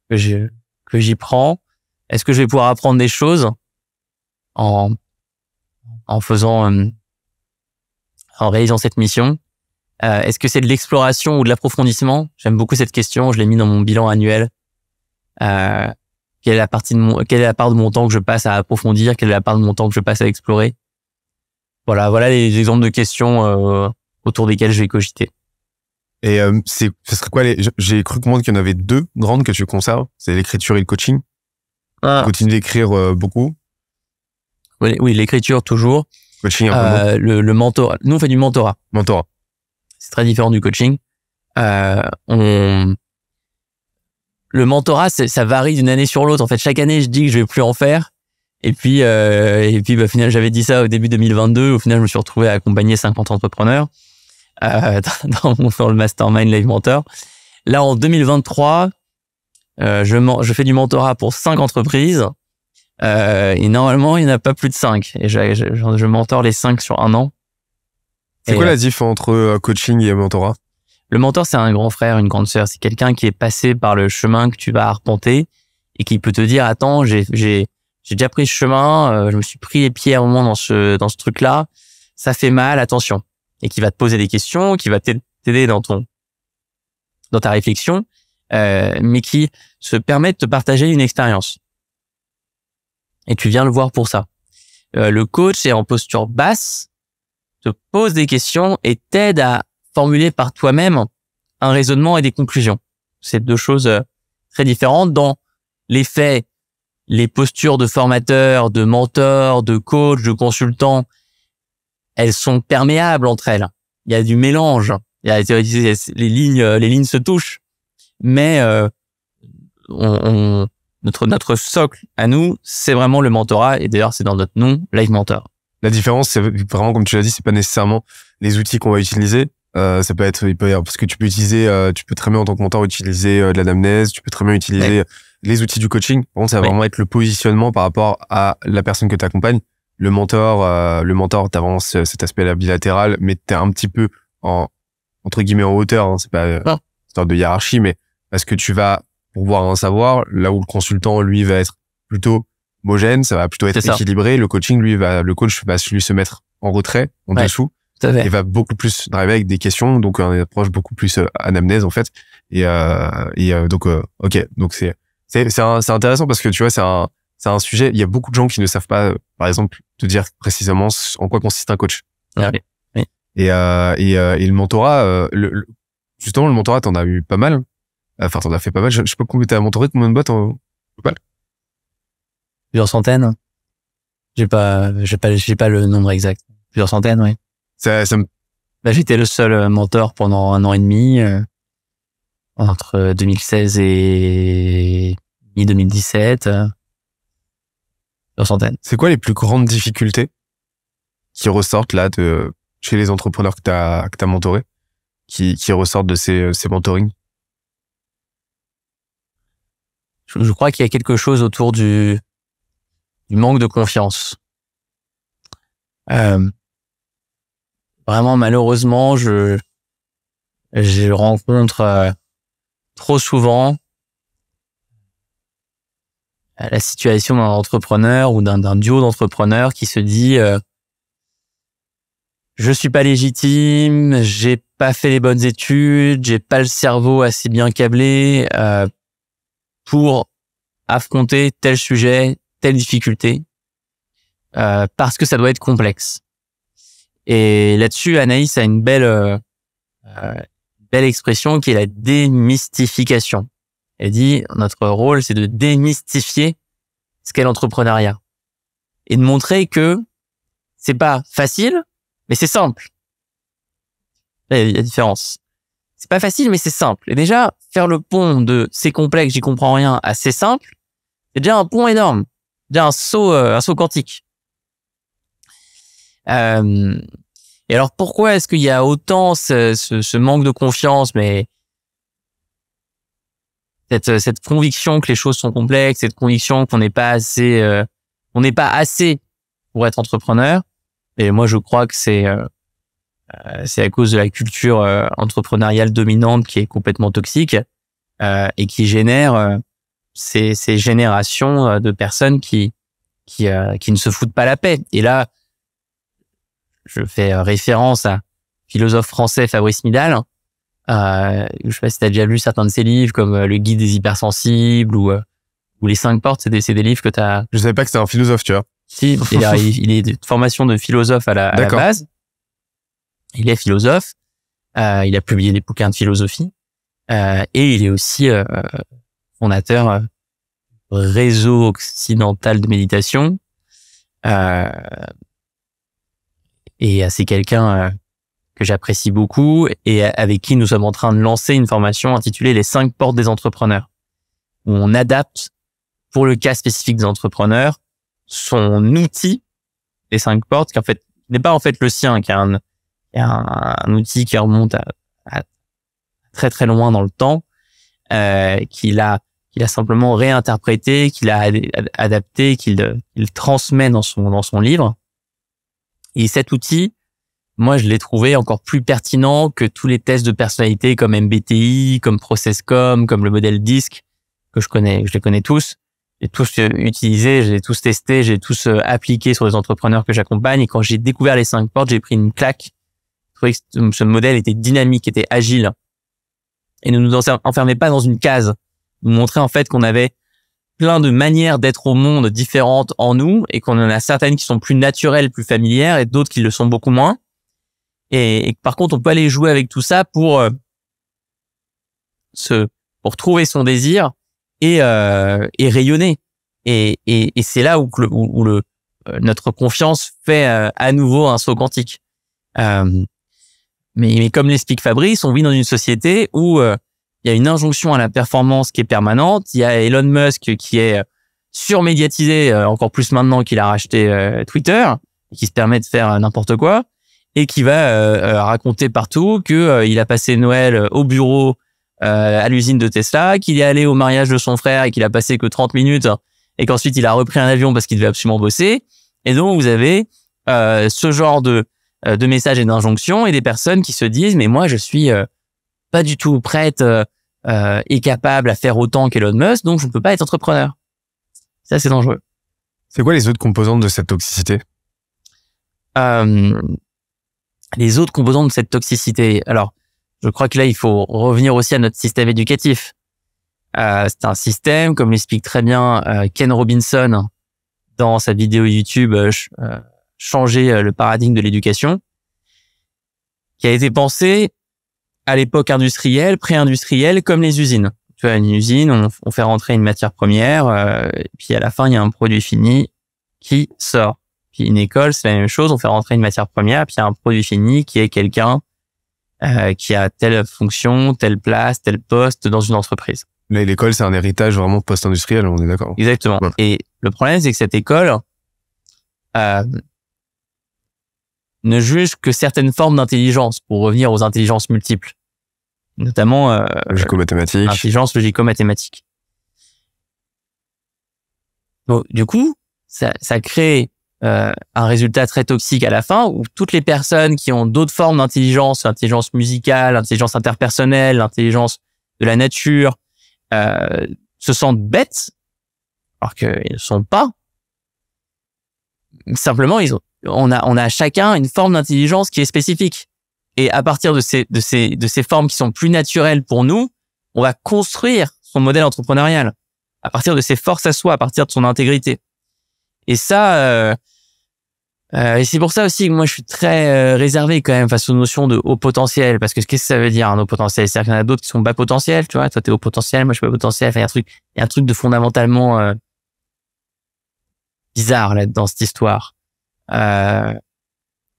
que j'y prends? Est-ce que je vais pouvoir apprendre des choses en réalisant cette mission? Est-ce que c'est de l'exploration ou de l'approfondissement? J'aime beaucoup cette question. Je l'ai mis dans mon bilan annuel. Quelle est la part de mon temps que je passe à approfondir? Quelle est la part de mon temps que je passe à explorer? Voilà les exemples de questions autour desquelles je vais cogiter. Et ce serait quoi j'ai cru comprendre qu'il y en avait deux grandes que tu conserves, c'est l'écriture et le coaching. Continue d'écrire beaucoup. Oui, l'écriture toujours. Coaching un peu moins. Le mentorat. Nous on fait du mentorat. Mentorat. C'est très différent du coaching. Le mentorat, ça varie d'une année sur l'autre. En fait, chaque année, je dis que je vais plus en faire. Et puis, au final, j'avais dit ça au début 2022. Au final, je me suis retrouvé à accompagner 50 entrepreneurs dans le mastermind Live Mentor. Là, en 2023, je fais du mentorat pour 5 entreprises. Et normalement, il n'y en a pas plus de 5. Et je mentore les 5 sur un an. C'est quoi la diff entre coaching et mentorat? Le mentor, c'est un grand frère, une grande sœur. C'est quelqu'un qui est passé par le chemin que tu vas arpenter et qui peut te dire, attends, j'ai déjà pris ce chemin, je me suis pris les pieds à un moment dans ce truc-là, ça fait mal, attention. Et qui va te poser des questions, qui va t'aider dans ta réflexion, mais qui se permet de te partager une expérience. Et tu viens le voir pour ça. Le coach est en posture basse, te pose des questions et t'aide à formuler par toi-même un raisonnement et des conclusions. C'est deux choses très différentes. Dans les faits, les postures de formateur, de mentor, de coach, de consultant, elles sont perméables entre elles. Il y a du mélange. Les lignes se touchent. Mais notre socle à nous, c'est vraiment le mentorat. Et d'ailleurs, c'est dans notre nom, Live Mentor. La différence, c'est vraiment, comme tu l'as dit, c'est pas nécessairement les outils qu'on va utiliser. Ça peut être, parce que tu peux très bien en tant que mentor utiliser de l'anamnèse, tu peux très bien utiliser les outils du coaching. Par contre, ça va vraiment être le positionnement par rapport à la personne que tu accompagnes. Le mentor, t'avances cet aspect bilatéral, mais t'es un petit peu entre guillemets en hauteur, hein. C'est pas une sorte de hiérarchie, mais parce que tu vas pouvoir en savoir, là où le consultant, lui, va être plutôt homogène, ça va plutôt être équilibré. Le coaching, le coach va lui se mettre en retrait, en dessous. Et va beaucoup plus driver avec des questions, donc une approche beaucoup plus anamnèse en fait. Donc ok, donc c'est intéressant parce que tu vois c'est un sujet. Il y a beaucoup de gens qui ne savent pas, par exemple, te dire précisément en quoi consiste un coach. Oui. Et le mentorat, justement le mentorat, t'en as eu pas mal. Enfin, t'en as fait pas mal. Je sais pas combien t'as mentoré, combien de boîtes en total? Plusieurs centaines. J'ai pas le nombre exact. Plusieurs centaines, oui. Ça me J'étais le seul mentor pendant 1 an et demi, entre 2016 et mi-2017, une centaine. C'est quoi les plus grandes difficultés qui ressortent là chez les entrepreneurs que t'as mentorés, qui ressortent de ces mentorings? Je crois qu'il y a quelque chose autour du manque de confiance. Vraiment, malheureusement, je rencontre trop souvent la situation d'un entrepreneur ou d'un duo d'entrepreneurs qui se dit je suis pas légitime, j'ai pas fait les bonnes études, j'ai pas le cerveau assez bien câblé pour affronter tel sujet, telle difficulté, parce que ça doit être complexe. Et là-dessus, Anaïs a une belle expression qui est la démystification. Elle dit, notre rôle, c'est de démystifier ce qu'est l'entrepreneuriat et de montrer que c'est pas facile, mais c'est simple. Là, il y a la différence. C'est pas facile, mais c'est simple. Et déjà, faire le pont de c'est complexe, j'y comprends rien, à c'est simple, c'est déjà un pont énorme. Déjà un saut quantique. Et alors, pourquoi est-ce qu'il y a autant ce manque de confiance, mais cette conviction que les choses sont complexes, cette conviction qu'on n'est pas assez pour être entrepreneur? Et moi, je crois que c'est à cause de la culture entrepreneuriale dominante qui est complètement toxique et qui génère ces générations de personnes qui ne se foutent pas la paix. Et là, je fais référence à philosophe français Fabrice Midal. Je sais pas si tu as déjà lu certains de ses livres, comme Le Guide des hypersensibles ou Les 5 portes. C'est des livres que tu as... Je savais pas que c'était un philosophe, tu vois. Si, il est de formation de philosophe à la base. Il est philosophe. Il a publié des bouquins de philosophie. Et il est aussi fondateur réseau occidental de méditation. Et c'est quelqu'un que j'apprécie beaucoup et avec qui nous sommes en train de lancer une formation intitulée Les 5 portes des entrepreneurs, où on adapte pour le cas spécifique des entrepreneurs son outil, les 5 portes, qui en fait n'est pas en fait le sien, qui est un outil qui remonte à très très loin dans le temps, qu'il a simplement réinterprété, qu'il a adapté, qu'il transmet dans son livre. Et cet outil, moi, je l'ai trouvé encore plus pertinent que tous les tests de personnalité comme MBTI, comme ProcessCom, comme le modèle DISC, que je les connais tous. J'ai tous utilisé, j'ai tous testé, j'ai tous appliqué sur les entrepreneurs que j'accompagne. Et quand j'ai découvert les 5 portes, j'ai pris une claque. Je trouvais que ce modèle était dynamique, était agile. Et ne nous enfermait pas dans une case. Nous montrait en fait qu'on avait plein de manières d'être au monde différentes en nous et qu'on en a certaines qui sont plus naturelles, plus familières et d'autres qui le sont beaucoup moins. Et par contre, on peut aller jouer avec tout ça pour trouver son désir et rayonner. Et c'est là où notre confiance fait à nouveau un saut quantique. Mais comme l'explique Fabrice, on vit dans une société où il y a une injonction à la performance qui est permanente. Il y a Elon Musk qui est surmédiatisé, encore plus maintenant qu'il a racheté Twitter, et qui se permet de faire n'importe quoi, et qui va raconter partout que il a passé Noël au bureau à l'usine de Tesla, qu'il est allé au mariage de son frère et qu'il a passé que 30 minutes, et qu'ensuite il a repris un avion parce qu'il devait absolument bosser. Et donc vous avez ce genre de messages et d'injonctions et des personnes qui se disent mais moi je suis pas du tout prête et capable à faire autant qu'Elon Musk, donc je ne peux pas être entrepreneur. Ça, c'est dangereux. C'est quoi les autres composantes de cette toxicité? Les autres composantes de cette toxicité. Alors, je crois que là, il faut revenir aussi à notre système éducatif. C'est un système, comme l'explique très bien Ken Robinson dans sa vidéo YouTube Changer le paradigme de l'éducation, qui a été pensé à l'époque industrielle, pré-industrielle, comme les usines. Tu vois, une usine, on fait rentrer une matière première, et puis à la fin, il y a un produit fini qui sort. Puis une école, c'est la même chose, on fait rentrer une matière première, puis il y a un produit fini qui est quelqu'un qui a telle fonction, telle place, tel poste dans une entreprise. Là, l'école, c'est un héritage vraiment post-industriel, on est d'accord. Exactement. Ouais. Et le problème, c'est que cette école ne juge que certaines formes d'intelligence, pour revenir aux intelligences multiples, notamment Logico-mathématique. l'intelligence logico-mathématique. Donc, du coup, ça crée un résultat très toxique à la fin, où toutes les personnes qui ont d'autres formes d'intelligence, l'intelligence musicale, l'intelligence interpersonnelle, l'intelligence de la nature, se sentent bêtes, alors qu'ils ne sont pas. Simplement, on a chacun une forme d'intelligence qui est spécifique. Et à partir de ces formes qui sont plus naturelles pour nous, on va construire son modèle entrepreneurial à partir de ses forces à soi, à partir de son intégrité. Et ça, et c'est pour ça aussi que moi je suis très réservé quand même face aux notions de haut potentiel, parce que qu'est-ce que ça veut dire un haut potentiel? C'est-à-dire qu'il y en a d'autres qui sont bas potentiel, tu vois. Toi t'es haut potentiel, moi je suis bas potentiel. Enfin, il y a un truc de fondamentalement bizarre là dans cette histoire. Je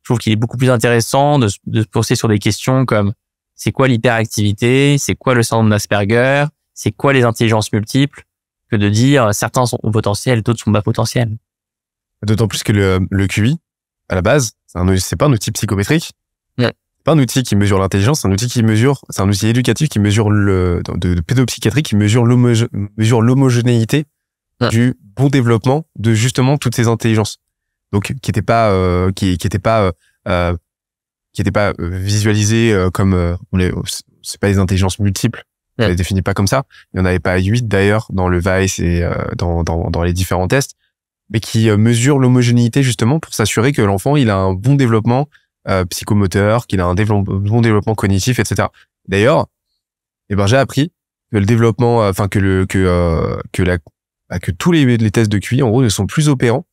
trouve qu'il est beaucoup plus intéressant de se poser sur des questions comme c'est quoi l'hyperactivité, c'est quoi le syndrome d'Asperger, c'est quoi les intelligences multiples, que de dire certains sont haut potentiel, d'autres sont bas potentiel. D'autant plus que le QI, à la base, c'est pas un outil psychométrique. Ouais. C'est pas un outil qui mesure l'intelligence, c'est un outil éducatif qui mesure de pédopsychiatrie qui mesure l'homogénéité du bon développement de justement toutes ces intelligences. Donc, qui était pas visualisé comme c'est pas des intelligences multiples. On les définit pas comme ça. Il y en avait pas 8 d'ailleurs dans le VICE et dans les différents tests, mais qui mesure l'homogénéité justement pour s'assurer que l'enfant il a un bon développement psychomoteur, qu'il a un bon développement cognitif, etc. D'ailleurs, j'ai appris que le développement, que tous les tests de QI en gros ne sont plus opérants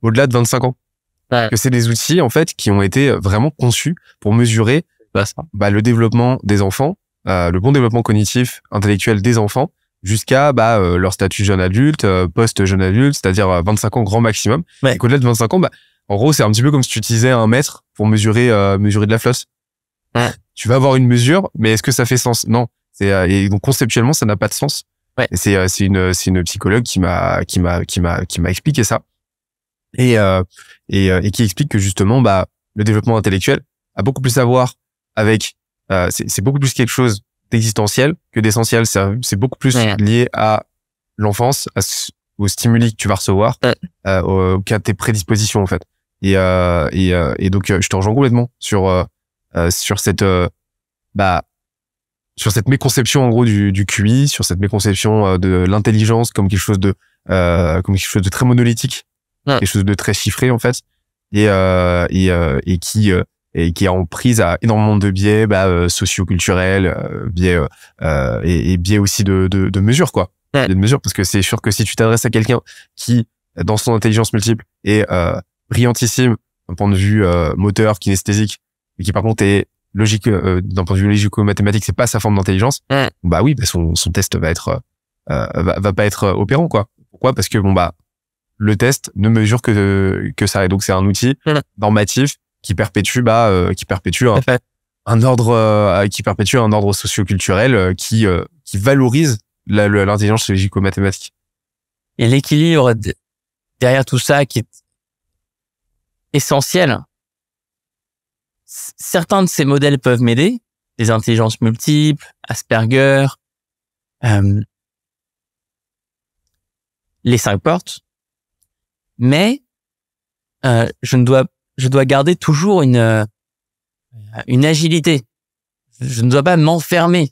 au-delà de 25 ans. Ouais. Que c'est des outils en fait qui ont été vraiment conçus pour mesurer le développement des enfants, le bon développement cognitif, intellectuel des enfants, jusqu'à leur statut jeune adulte, post-jeune adulte, c'est-à-dire 25 ans grand maximum. Ouais. Et qu'au-delà de 25 ans, en gros, c'est un petit peu comme si tu utilisais un mètre pour mesurer de la flosse. Ouais. Tu vas avoir une mesure, mais est-ce que ça fait sens? Non. Et donc conceptuellement, ça n'a pas de sens. Ouais. Et c'est une psychologue qui m'a expliqué ça. Et qui explique que justement, le développement intellectuel a beaucoup plus à voir avec, c'est beaucoup plus quelque chose d'existentiel que d'essentiel. C'est beaucoup plus lié à l'enfance, aux stimuli que tu vas recevoir, qu'à tes prédispositions, en fait. Et donc, je te rejoins complètement sur cette méconception, en gros, du QI, sur cette méconception de l'intelligence comme quelque chose de très monolithique, quelque chose de très chiffré, en fait. Et qui est en prise à énormément de biais socio-culturels, biais aussi de mesures, quoi. De mesures, parce que c'est sûr que si tu t'adresses à quelqu'un qui, dans son intelligence multiple, est brillantissime d'un point de vue moteur, kinesthésique, et qui par contre est logique d'un point de vue logico-mathématique, c'est pas sa forme d'intelligence, son test va pas être opérant, quoi. Pourquoi? Parce que le test ne mesure que ça, et donc c'est un outil normatif qui perpétue un ordre socio-culturel qui valorise l'intelligence logico-mathématique. Et l'équilibre derrière tout ça qui est essentiel. Certains de ces modèles peuvent m'aider, les intelligences multiples, Asperger, les 5 portes, mais je dois garder toujours une agilité. Je ne dois pas m'enfermer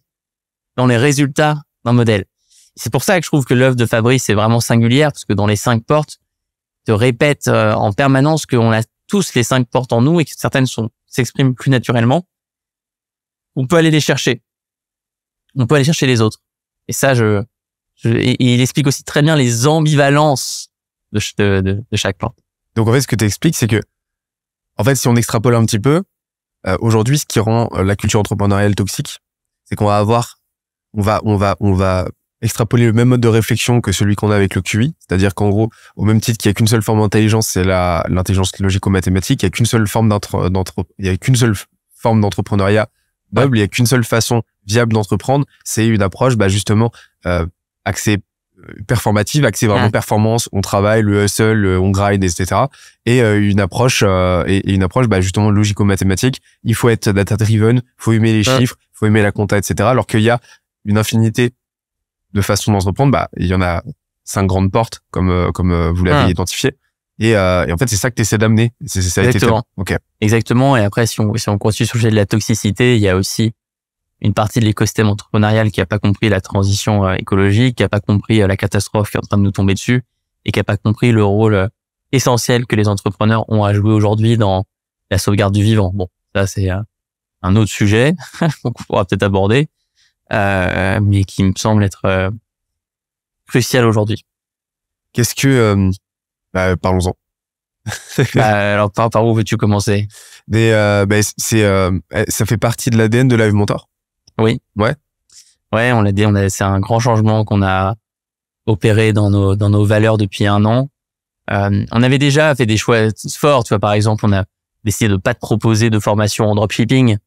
dans les résultats d'un modèle. C'est pour ça que je trouve que l'œuvre de Fabrice est vraiment singulière, parce que dans les 5 portes, te répète en permanence qu'on a tous les 5 portes en nous et que certaines s'expriment plus naturellement. On peut aller les chercher. On peut aller chercher les autres. Et ça, et il explique aussi très bien les ambivalences de chaque porte. Donc en fait, ce que tu expliques, c'est que, en fait, si on extrapole un petit peu, aujourd'hui, ce qui rend la culture entrepreneuriale toxique, c'est qu'on va extrapoler le même mode de réflexion que celui qu'on a avec le QI, c'est-à-dire qu'en gros, au même titre qu'il y a qu'une seule forme d'intelligence, c'est l'intelligence logico-mathématique, il y a qu'une seule forme d'entrepreneuriat noble. Il y a qu'une seule façon viable d'entreprendre, c'est une approche, justement, axée performative, axée vraiment performance. On travaille, le hustle, on grind, etc. Et une approche, justement logico-mathématique. Il faut être data-driven, faut aimer les chiffres, faut aimer la compta, etc. Alors qu'il y a une infinité de façons d'entreprendre. Il y en a 5 grandes portes, comme vous l'avez identifié. Et en fait, c'est ça que tu essaies d'amener. Exactement. Okay. Exactement. Et après, si on continue sur le sujet de la toxicité, il y a aussi une partie de l'écosystème entrepreneurial qui a pas compris la transition écologique, qui a pas compris la catastrophe qui est en train de nous tomber dessus et qui a pas compris le rôle essentiel que les entrepreneurs ont à jouer aujourd'hui dans la sauvegarde du vivant. Bon, ça c'est un autre sujet qu'on pourra peut-être aborder, mais qui me semble être crucial aujourd'hui. Qu'est-ce que parlons-en. Alors par où veux-tu commencer? Mais ça fait partie de l'ADN de Live Mentor. Oui. Ouais. Ouais, on l'a dit, c'est un grand changement qu'on a opéré dans nos valeurs depuis 1 an. On avait déjà fait des choix forts, tu vois, par exemple, on a décidé de pas te proposer de formation en dropshipping,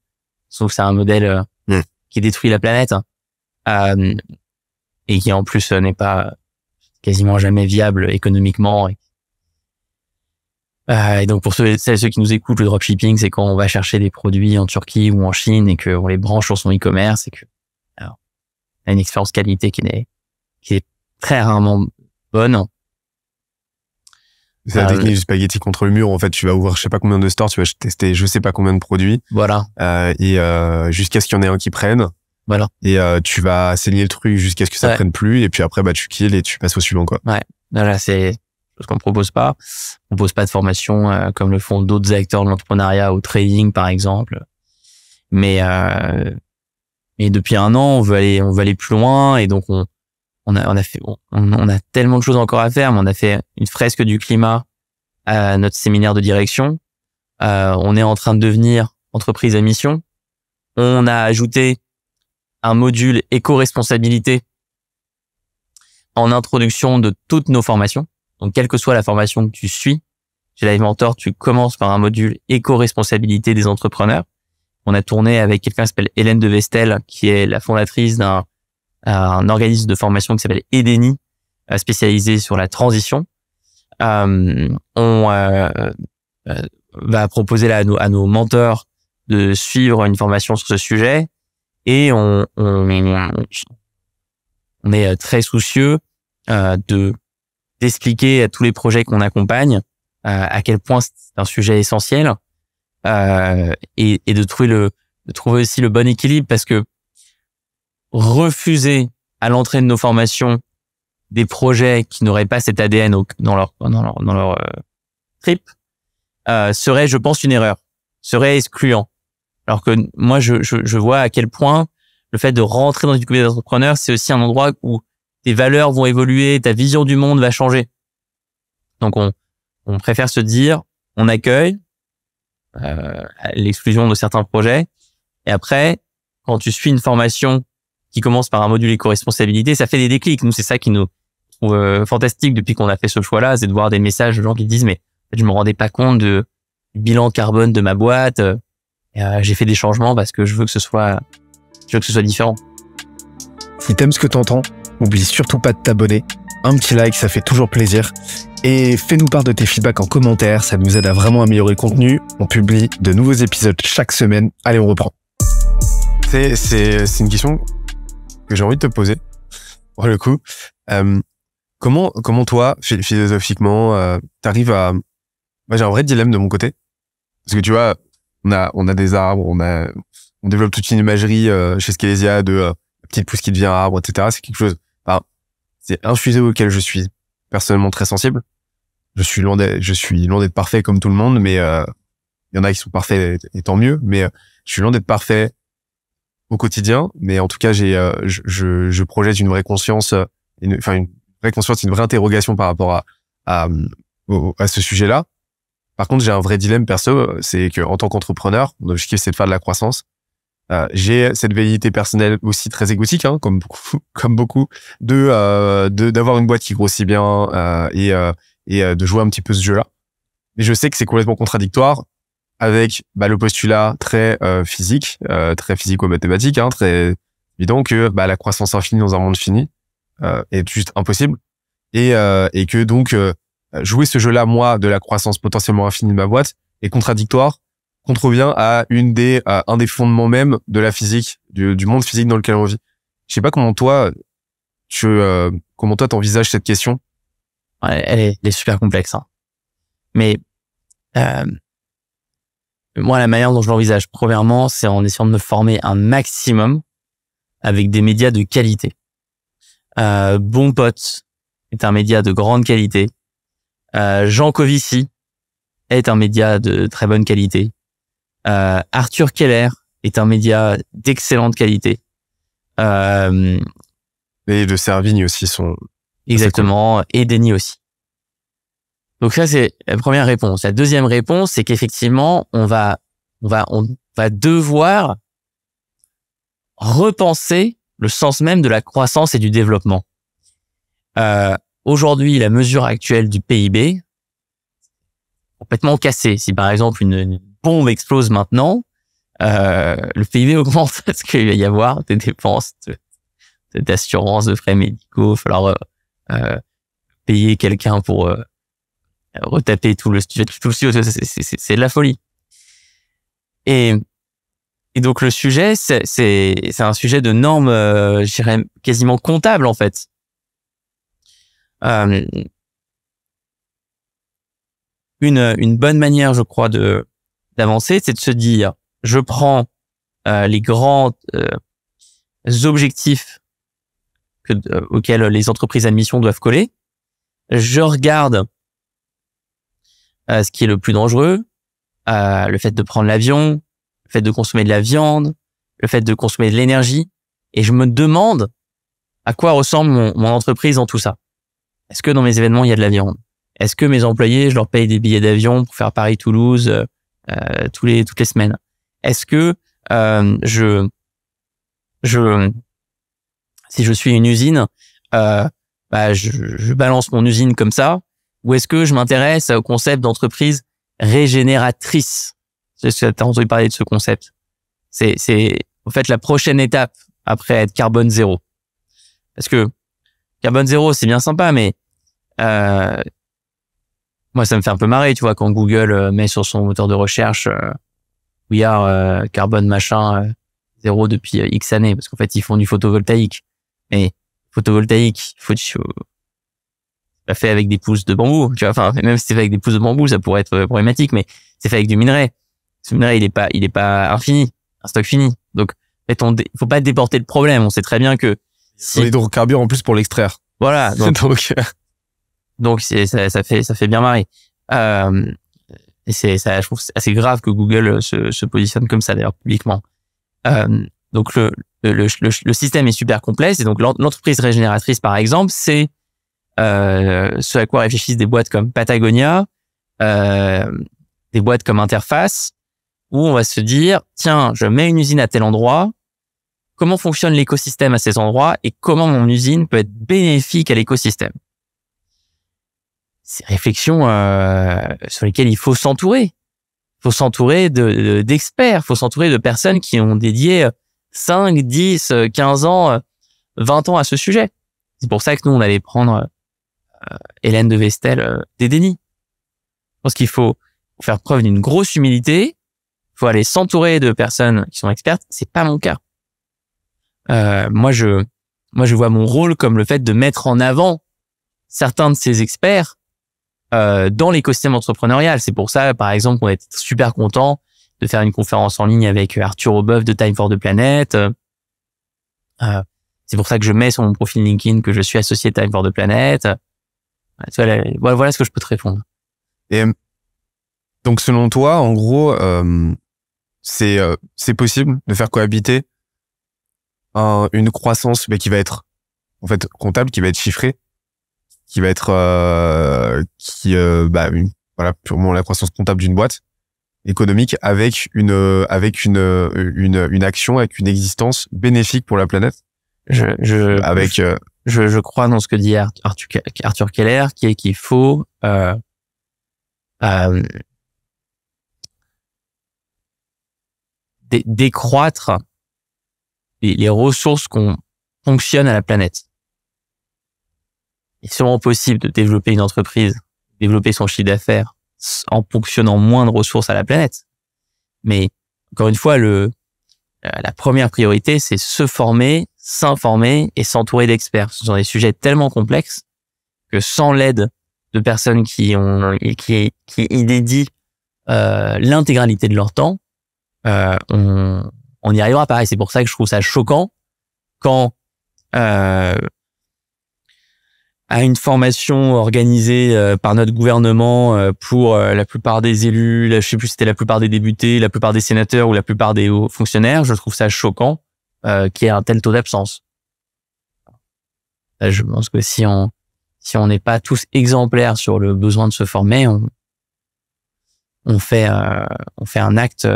sauf que c'est un modèle qui détruit la planète et qui en plus n'est pas quasiment jamais viable économiquement. Et donc pour ceux qui nous écoutent, le dropshipping, c'est quand on va chercher des produits en Turquie ou en Chine et qu'on les branche sur son e-commerce et que alors, on a une expérience qualité qui est très rarement bonne. C'est la technique du spaghetti contre le mur. En fait, tu vas ouvrir je sais pas combien de stores, tu vas tester je sais pas combien de produits. Voilà. Et jusqu'à ce qu'il y en ait un qui prenne. Voilà. Et tu vas saigner le truc jusqu'à ce que ça prenne plus. Et puis après, tu kills et tu passes au suivant, quoi. Ouais. Voilà, c'est ce qu'on propose pas. On propose pas de formation comme le font d'autres acteurs de l'entrepreneuriat au trading, par exemple. Mais depuis 1 an, on veut aller plus loin. Et donc on a tellement de choses encore à faire. Mais on a fait une fresque du climat à notre séminaire de direction. On est en train de devenir entreprise à mission. On a ajouté un module éco-responsabilité en introduction de toutes nos formations. Donc, quelle que soit la formation que tu suis, chez Live Mentor, tu commences par un module éco-responsabilité des entrepreneurs. On a tourné avec quelqu'un qui s'appelle Hélène de Vestel, qui est la fondatrice d'un organisme de formation qui s'appelle Edeni, spécialisé sur la transition. On va proposer là à nos mentors de suivre une formation sur ce sujet et on est très soucieux d'expliquer à tous les projets qu'on accompagne à quel point c'est un sujet essentiel et de trouver aussi le bon équilibre, parce que refuser à l'entrée de nos formations des projets qui n'auraient pas cet ADN dans leur trip serait, je pense, une erreur, serait excluant. Alors que moi, je vois à quel point le fait de rentrer dans une communauté d'entrepreneurs, c'est aussi un endroit où tes valeurs vont évoluer, ta vision du monde va changer. Donc, on préfère se dire, on accueille l'exclusion de certains projets. Et après, quand tu suis une formation qui commence par un module éco-responsabilité, ça fait des déclics. Nous, c'est ça qui nous trouve fantastique depuis qu'on a fait ce choix-là, c'est de voir des messages de gens qui disent, mais je me rendais pas compte du bilan carbone de ma boîte. J'ai fait des changements parce que je veux que ce soit différent. Si t'aimes ce que t'entends, oublie surtout pas de t'abonner. Un petit like, ça fait toujours plaisir. Et fais-nous part de tes feedbacks en commentaire, ça nous aide à vraiment améliorer le contenu. On publie de nouveaux épisodes chaque semaine. Allez, on reprend. C'est une question que j'ai envie de te poser, pour le coup. Comment toi, philosophiquement, t'arrives à... Moi, j'ai un vrai dilemme de mon côté. Parce que tu vois, on a des arbres, on développe toute une imagerie chez Scalesia de la petite pousse qui devient arbre, etc. C'est quelque chose... c'est un sujet auquel je suis personnellement très sensible. Je suis loin d'être parfait comme tout le monde, mais il y en a qui sont parfaits et tant mieux. Mais je suis loin d'être parfait au quotidien. Mais en tout cas, je projette une vraie conscience, une vraie conscience, une vraie interrogation par rapport à ce sujet-là. Par contre, j'ai un vrai dilemme perso, c'est que en tant qu'entrepreneur, mon objectif c'est de faire de la croissance. J'ai cette velléité personnelle aussi très égotique, hein, comme beaucoup, d'avoir une boîte qui grossit bien et de jouer un petit peu ce jeu-là. Mais je sais que c'est complètement contradictoire avec le postulat très physique, très physico-mathématique, très évident que la croissance infinie dans un monde fini est juste impossible et que donc jouer ce jeu-là, moi, de la croissance potentiellement infinie de ma boîte est contradictoire, contrevient à un des fondements même de la physique, du monde physique dans lequel on vit. Je sais pas comment toi t'envisages cette question. Ouais, elle est super complexe, hein. Mais moi, la manière dont je l'envisage, premièrement, c'est en essayant de me former un maximum avec des médias de qualité. Bon Pote est un média de grande qualité. Jean Covici est un média de très bonne qualité. Arthur Keller est un média d'excellente qualité. Et de Servigne aussi sont... Exactement, cool. Et Denis aussi. Donc ça, c'est la première réponse. La deuxième réponse, c'est qu'effectivement, on va devoir repenser le sens même de la croissance et du développement. Aujourd'hui, la mesure actuelle du PIB, complètement cassée. Si par exemple une bombe explose maintenant, le PIB augmente parce qu'il va y avoir des dépenses d'assurance, de frais médicaux, il va falloir payer quelqu'un pour retaper tout le studio, c'est de la folie. Et donc le sujet, c'est un sujet de normes, je dirais quasiment comptable en fait. Une bonne manière, je crois, d'avancer, c'est de se dire, je prends les grands objectifs auxquels les entreprises à mission doivent coller. Je regarde ce qui est le plus dangereux, le fait de prendre l'avion, le fait de consommer de la viande, le fait de consommer de l'énergie, et je me demande à quoi ressemble mon entreprise dans tout ça. Est-ce que dans mes événements, il y a de la viande? Est-ce que mes employés, je leur paye des billets d'avion pour faire Paris-Toulouse toutes les semaines? Est-ce que si je suis une usine, je balance mon usine comme ça, ou est-ce que je m'intéresse au concept d'entreprise régénératrice? Est-ce que tu as entendu parler de ce concept? C'est en fait la prochaine étape après être carbone zéro. Parce que carbone zéro, c'est bien sympa, mais moi, ça me fait un peu marrer, tu vois, quand Google met sur son moteur de recherche we are carbone machin zéro depuis X années, parce qu'en fait, ils font du photovoltaïque. Mais photovoltaïque, c'est pas fait avec des pousses de bambou, tu vois. Enfin, même si c'est fait avec des pousses de bambou, ça pourrait être problématique, mais c'est fait avec du minerai. Ce minerai, il est pas infini, un stock fini. Donc, en fait, faut pas déporter le problème. On sait très bien que si l'hydrocarbure en plus pour l'extraire. Voilà. Donc ça fait bien marrer. Et je trouve c'est assez grave que Google se positionne comme ça d'ailleurs publiquement. Donc le système est super complexe, et donc l'entreprise régénératrice par exemple, c'est ce à quoi réfléchissent des boîtes comme Patagonia, des boîtes comme Interface, où on va se dire tiens, je mets une usine à tel endroit, comment fonctionne l'écosystème à ces endroits et comment mon usine peut être bénéfique à l'écosystème. Ces réflexions sur lesquelles il faut s'entourer. Il faut s'entourer d'experts, il faut s'entourer de personnes qui ont dédié 5, 10, 15 ans, 20 ans à ce sujet. C'est pour ça que nous, on allait prendre Hélène de Vestel d'Edeni. Je pense qu'il faut faire preuve d'une grosse humilité. Il faut aller s'entourer de personnes qui sont expertes. C'est pas mon cas. Moi, je vois mon rôle comme le fait de mettre en avant certains de ces experts dans l'écosystème entrepreneurial. C'est pour ça, par exemple, on est super content de faire une conférence en ligne avec Arthur Aubeuf de Time for the Planet. C'est pour ça que je mets sur mon profil LinkedIn que je suis associé de Time for the Planet. Voilà ce que je peux te répondre. Et donc, selon toi, en gros, c'est possible de faire cohabiter une croissance qui va être en fait comptable, qui va être chiffrée, qui va être voilà, purement la croissance comptable d'une boîte économique avec une action, avec une existence bénéfique pour la planète. Je crois dans ce que dit Arthur Keller, qu'il faut décroître les ressources qu'on fonctionne à la planète. Il est sûrement possible de développer une entreprise, développer son chiffre d'affaires en fonctionnant moins de ressources à la planète. Mais encore une fois, la première priorité, c'est se former, s'informer et s'entourer d'experts. Ce sont des sujets tellement complexes que sans l'aide de personnes qui y dédient l'intégralité de leur temps, on n'y arrivera pas. Et c'est pour ça que je trouve ça choquant quand à une formation organisée par notre gouvernement pour la plupart des élus, je sais plus si c'était la plupart des députés, la plupart des sénateurs ou la plupart des hauts fonctionnaires, je trouve ça choquant qu'il y ait un tel taux d'absence. Je pense que si on n'est pas tous exemplaires sur le besoin de se former, on fait un acte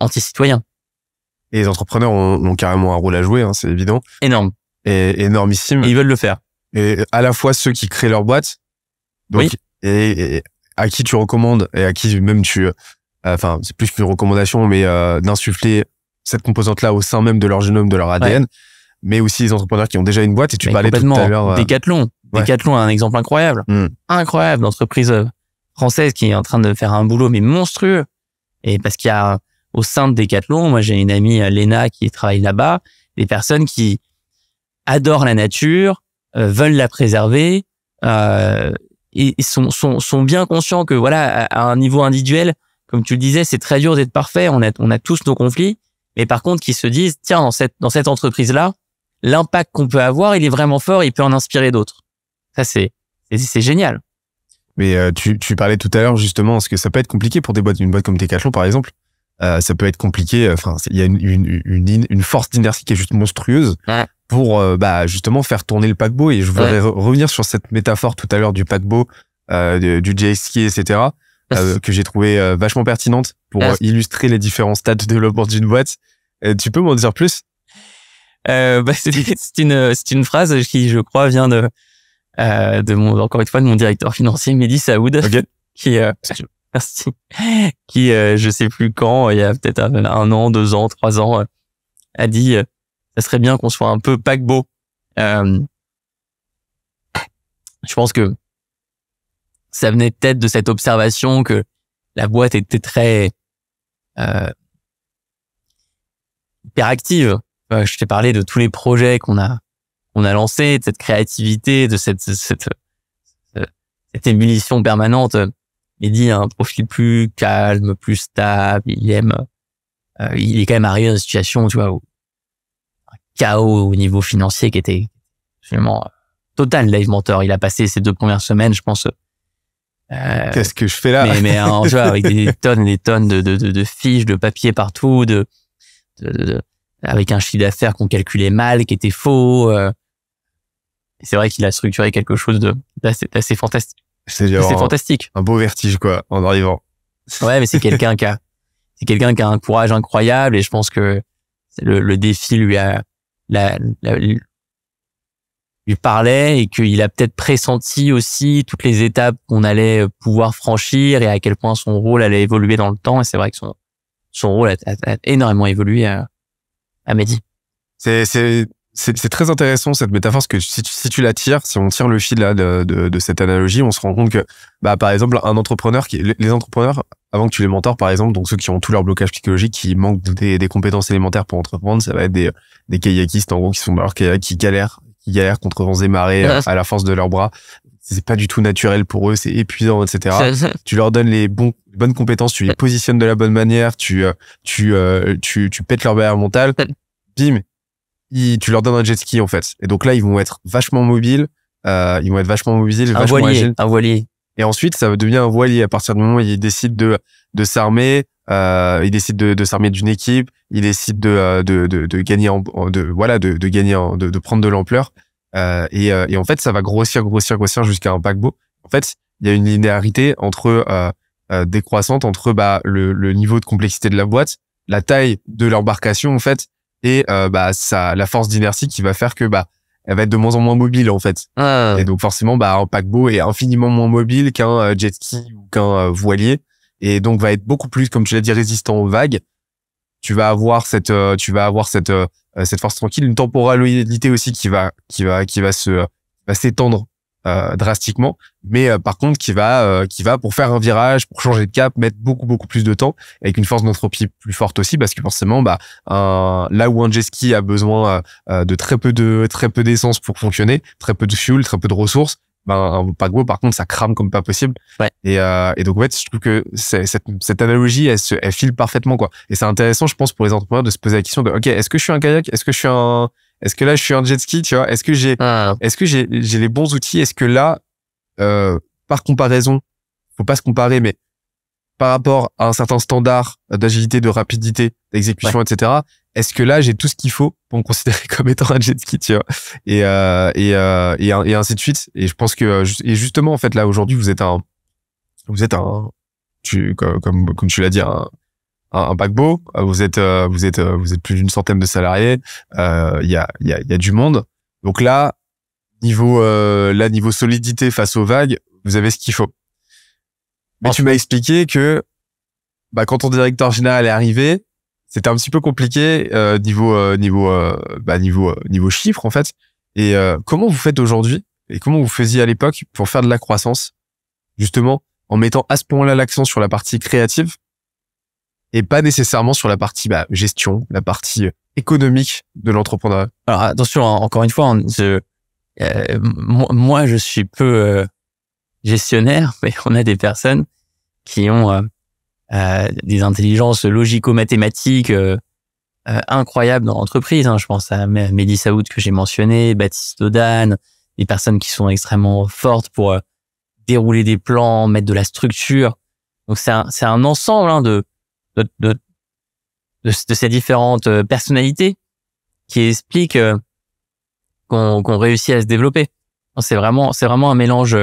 anti-citoyen. Et les entrepreneurs ont carrément un rôle à jouer, hein, c'est évident. Énorme. Et énormissime. Et ils veulent le faire. Et à la fois ceux qui créent leur boîte, donc, oui. et à qui tu recommandes, et à qui même enfin, c'est plus qu'une recommandation, mais d'insuffler cette composante-là au sein même de leur génome, de leur ADN, mais aussi les entrepreneurs qui ont déjà une boîte, et tu parlais tout à l'heure. Décathlon. Ouais. Décathlon a un exemple incroyable. Incroyable d'entreprise française qui est en train de faire un boulot, mais monstrueux. Et parce qu'il y a, au sein de Décathlon, moi j'ai une amie, Léna, qui travaille là-bas, des personnes qui adorent la nature, veulent la préserver, et sont bien conscients que voilà, à un niveau individuel, comme tu le disais, c'est très dur d'être parfait, on a tous nos conflits, mais par contre qui se disent tiens, dans cette entreprise-là, l'impact qu'on peut avoir, il est vraiment fort, il peut en inspirer d'autres. Ça c'est génial. Mais tu parlais tout à l'heure justement, parce que ça peut être compliqué pour des boîtes, une boîte comme Decathlon par exemple. Ça peut être compliqué. Enfin, il y a une force d'inertie qui est juste monstrueuse pour justement faire tourner le paquebot. Et je voudrais revenir sur cette métaphore tout à l'heure du paquebot, du jet ski, etc. Que j'ai trouvé vachement pertinente pour illustrer les différents stades de développement d'une boîte. Tu peux m'en dire plus? C'est une phrase qui, je crois, vient encore une fois, de mon directeur financier, Mehdi Saoud, qui merci. Qui, je sais plus quand, il y a peut-être 1 an, 2 ans, 3 ans, a dit ça serait bien qu'on soit un peu paquebot. Je pense que ça venait peut-être de cette observation que la boîte était très hyperactive. Je t'ai parlé de tous les projets qu'on a lancés, de cette créativité, de cette ébullition permanente. Mehdi a un profil plus calme, plus stable. Il est quand même arrivé dans une situation, tu vois, un chaos au niveau financier qui était absolument total. Live Mentor, il a passé ces 2 premières semaines, je pense. Qu'est-ce que je fais là? Mais tu vois, avec des tonnes et des tonnes de fiches, de papier partout, avec un chiffre d'affaires qu'on calculait mal, qui était faux. Et c'est vrai qu'il a structuré quelque chose d'assez fantastique. C'est fantastique. Un beau vertige, quoi, en arrivant. Ouais, mais c'est quelqu'un qui a un courage incroyable, et je pense que le défi lui parlait, et qu'il a peut-être pressenti aussi toutes les étapes qu'on allait pouvoir franchir et à quel point son rôle allait évoluer dans le temps. Et c'est vrai que son rôle a énormément évolué à Mehdi. C'est très intéressant cette métaphore, parce que si tu la tires, si on tire le fil là de cette analogie, on se rend compte que par exemple un entrepreneur les entrepreneurs, avant que tu les mentors par exemple, donc ceux qui ont tout leur blocage psychologique, qui manquent des compétences élémentaires pour entreprendre, ça va être des kayakistes en gros, qui sont dans leur kayak, qui galèrent contre vents et marées à la force de leurs bras. C'est pas du tout naturel pour eux, c'est épuisant, etc. Tu leur donnes les bonnes compétences, tu les positionnes de la bonne manière, tu pètes leur barrière mentale, bim, tu leur donnes un jet ski en fait. Et donc là, ils vont être vachement mobiles, vachement agiles. Un voilier. Et ensuite, ça va devenir un voilier à partir du moment où ils décident de s'armer, ils décident de s'armer d'une équipe, ils décident de gagner de prendre de l'ampleur. Et en fait, ça va grossir jusqu'à un paquebot. En fait, il y a une linéarité décroissante entre le niveau de complexité de la boîte, la taille de l'embarcation en fait, et la force d'inertie qui va faire que elle va être de moins en moins mobile en fait. Et donc forcément un paquebot est infiniment moins mobile qu'un jet ski ou qu'un voilier, et donc va être beaucoup plus, comme tu l'as dit, résistant aux vagues. tu vas avoir cette force tranquille, une temporalité aussi qui va s'étendre drastiquement, mais par contre qui va pour faire un virage, pour changer de cap, mettre beaucoup plus de temps, avec une force d'entropie plus forte aussi, parce que forcément là où un jet ski a besoin de très peu d'essence pour fonctionner, très peu de fuel, très peu de ressources, un paquebot par contre ça crame comme pas possible. Ouais. Et donc en fait je trouve que cette analogie elle file parfaitement quoi. Et c'est intéressant je pense pour les entrepreneurs de se poser la question de ok, est-ce que je suis un kayak, est-ce que là je suis un jet ski, tu vois, est-ce que j'ai les bons outils, est-ce que là par comparaison, faut pas se comparer, mais par rapport à un certain standard d'agilité, de rapidité, d'exécution, ouais. etc. Est-ce que là j'ai tout ce qu'il faut pour me considérer comme étant un jet ski, tu vois, et ainsi de suite. Et je pense que justement en fait là aujourd'hui vous êtes comme tu l'as dit un paquebot. Vous êtes plus d'une centaine de salariés. Il y a du monde. Donc là niveau solidité face aux vagues, vous avez ce qu'il faut. Mais tu m'as expliqué que quand ton directeur général est arrivé, c'était un petit peu compliqué niveau chiffres en fait. Et comment vous faites aujourd'hui et comment vous faisiez à l'époque pour faire de la croissance, justement en mettant à ce point-là l'accent sur la partie créative et pas nécessairement sur la partie gestion, la partie économique de l'entrepreneuriat. Alors attention, encore une fois, moi je suis peu gestionnaire, mais on a des personnes qui ont des intelligences logico-mathématiques incroyables dans l'entreprise. Je pense à Mehdi Saoud que j'ai mentionné, Baptiste Odan, des personnes qui sont extrêmement fortes pour dérouler des plans, mettre de la structure. Donc c'est un ensemble de ces différentes personnalités qui expliquent qu'on réussit à se développer. C'est vraiment un mélange.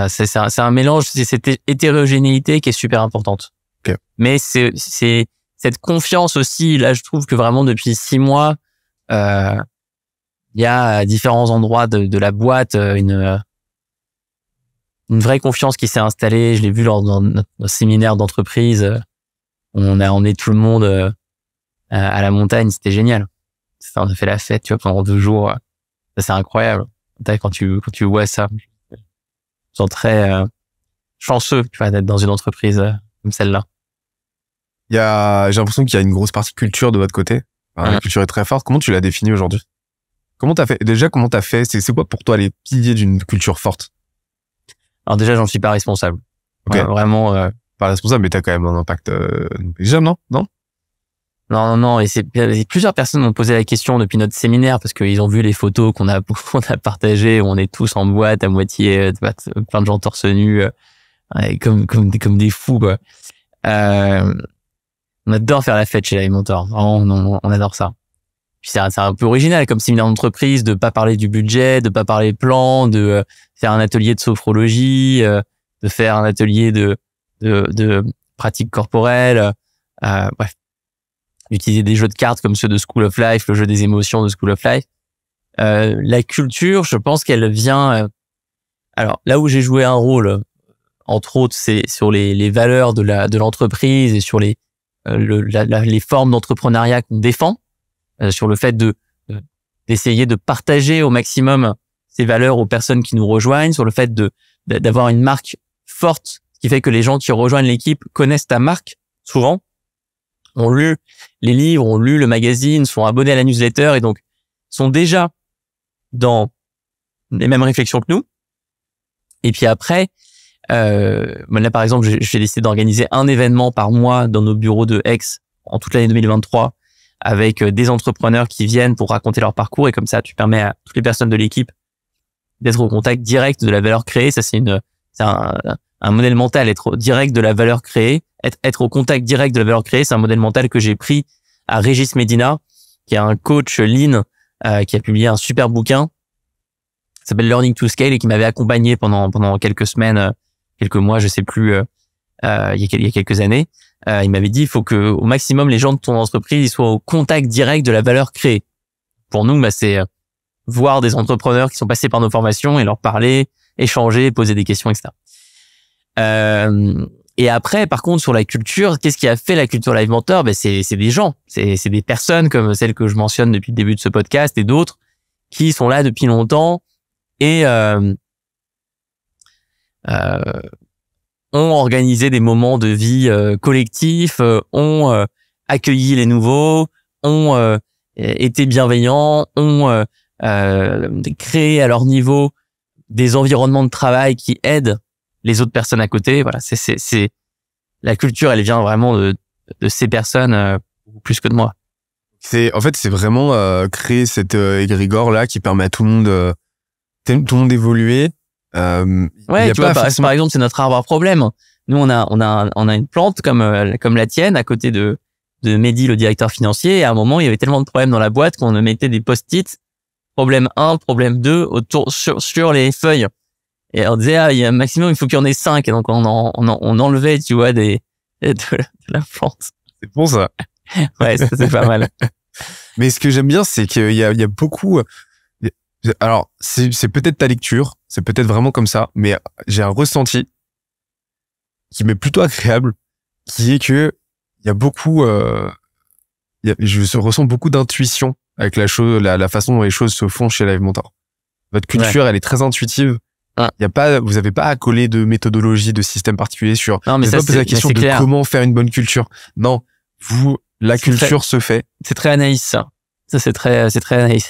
C'est un mélange, c'est cette hétérogénéité qui est super importante. Okay. Mais c'est cette confiance aussi. Là, je trouve que vraiment depuis 6 mois, il y a à différents endroits de la boîte une vraie confiance qui s'est installée. Je l'ai vu lors de notre séminaire d'entreprise. On a emmené tout le monde à la montagne, c'était génial. On a fait la fête, tu vois, pendant 2 jours. Ça, c'est incroyable. Quand tu vois ça, je me sens très chanceux, tu vois, d'être dans une entreprise comme celle-là. J'ai l'impression qu'il y a une grosse partie culture de votre côté. La culture est très forte. Comment tu l'as définie aujourd'hui? Comment t'as fait? C'est quoi pour toi les piliers d'une culture forte? Alors déjà, j'en suis pas responsable. Okay. Ouais, vraiment. Pas responsable, mais t'as quand même un impact négligeable, non? Non. Et plusieurs personnes m'ont posé la question depuis notre séminaire parce qu'ils ont vu les photos qu'on a partagées où on est tous en boîte à moitié, plein de gens torse nu, comme des fous, quoi. On adore faire la fête chez Live Mentor. On adore ça. Puis c'est un peu original comme séminaire d'entreprise de pas parler du budget, de pas parler plan, de faire un atelier de sophrologie, de faire un atelier de pratique corporelle, bref, d'utiliser des jeux de cartes comme ceux de School of Life, le jeu des émotions de School of Life. La culture, je pense qu'elle vient. Alors là où j'ai joué un rôle, entre autres, c'est sur les valeurs de l'entreprise et sur les formes d'entrepreneuriat qu'on défend, sur le fait d'essayer de partager au maximum ces valeurs aux personnes qui nous rejoignent, sur le fait d'avoir une marque forte, ce qui fait que les gens qui rejoignent l'équipe connaissent ta marque souvent, ont lu les livres, ont lu le magazine, sont abonnés à la newsletter et donc sont déjà dans les mêmes réflexions que nous. Et puis après, là par exemple, j'ai décidé d'organiser un événement par mois dans nos bureaux de Aix en toute l'année 2023 avec des entrepreneurs qui viennent pour raconter leur parcours et comme ça, tu permets à toutes les personnes de l'équipe d'être au contact direct de la valeur créée. Ça, c'est un modèle mental, être direct de la valeur créée, être au contact direct de la valeur créée. C'est un modèle mental que j'ai pris à Régis Medina, qui est un coach lean, qui a publié un super bouquin, qui s'appelle Learning to Scale et qui m'avait accompagné pendant quelques semaines, quelques mois, je sais plus, il y a quelques années. Il m'avait dit, il faut que, au maximum, les gens de ton entreprise, ils soient au contact direct de la valeur créée. Pour nous, c'est voir des entrepreneurs qui sont passés par nos formations et leur parler, échanger, poser des questions, etc. Et après, par contre, sur la culture, qu'est-ce qui a fait la culture Live Mentor? Ben, c'est des gens, c'est des personnes comme celles que je mentionne depuis le début de ce podcast et d'autres qui sont là depuis longtemps et ont organisé des moments de vie collectifs, ont accueilli les nouveaux, ont été bienveillants, ont créé à leur niveau des environnements de travail qui aident les autres personnes à côté. Voilà, c'est la culture, elle vient vraiment de ces personnes plus que de moi. En fait, c'est vraiment créer cette égrégore là qui permet à tout le monde d'évoluer. Ouais, tu vois, par exemple, c'est notre arbre à problème. Nous, on a une plante comme la tienne à côté de Mehdi, le directeur financier. Et à un moment, il y avait tellement de problèmes dans la boîte qu'on mettait des post-it, problème 1, problème 2, autour sur les feuilles. Et on disait, il y a un maximum, il faut qu'il y en ait 5. Et donc, on enlevait, tu vois, de la plante. C'est bon, ça. Ouais, c'est pas mal. Mais ce que j'aime bien, c'est qu'il y a beaucoup, alors, c'est peut-être ta lecture, c'est peut-être vraiment comme ça, mais j'ai un ressenti qui m'est plutôt agréable, qui est que il y a beaucoup, je ressens beaucoup d'intuition avec la façon dont les choses se font chez Live Mentor. Votre culture, elle est très intuitive. Vous avez pas à coller de méthodologie, de système particulier sur. Non, mais vous ça, n'avez pas posé la question de clair. comment faire une bonne culture. Non, la culture se fait. C'est très Anaïs, ça. Ça, c'est très Anaïs.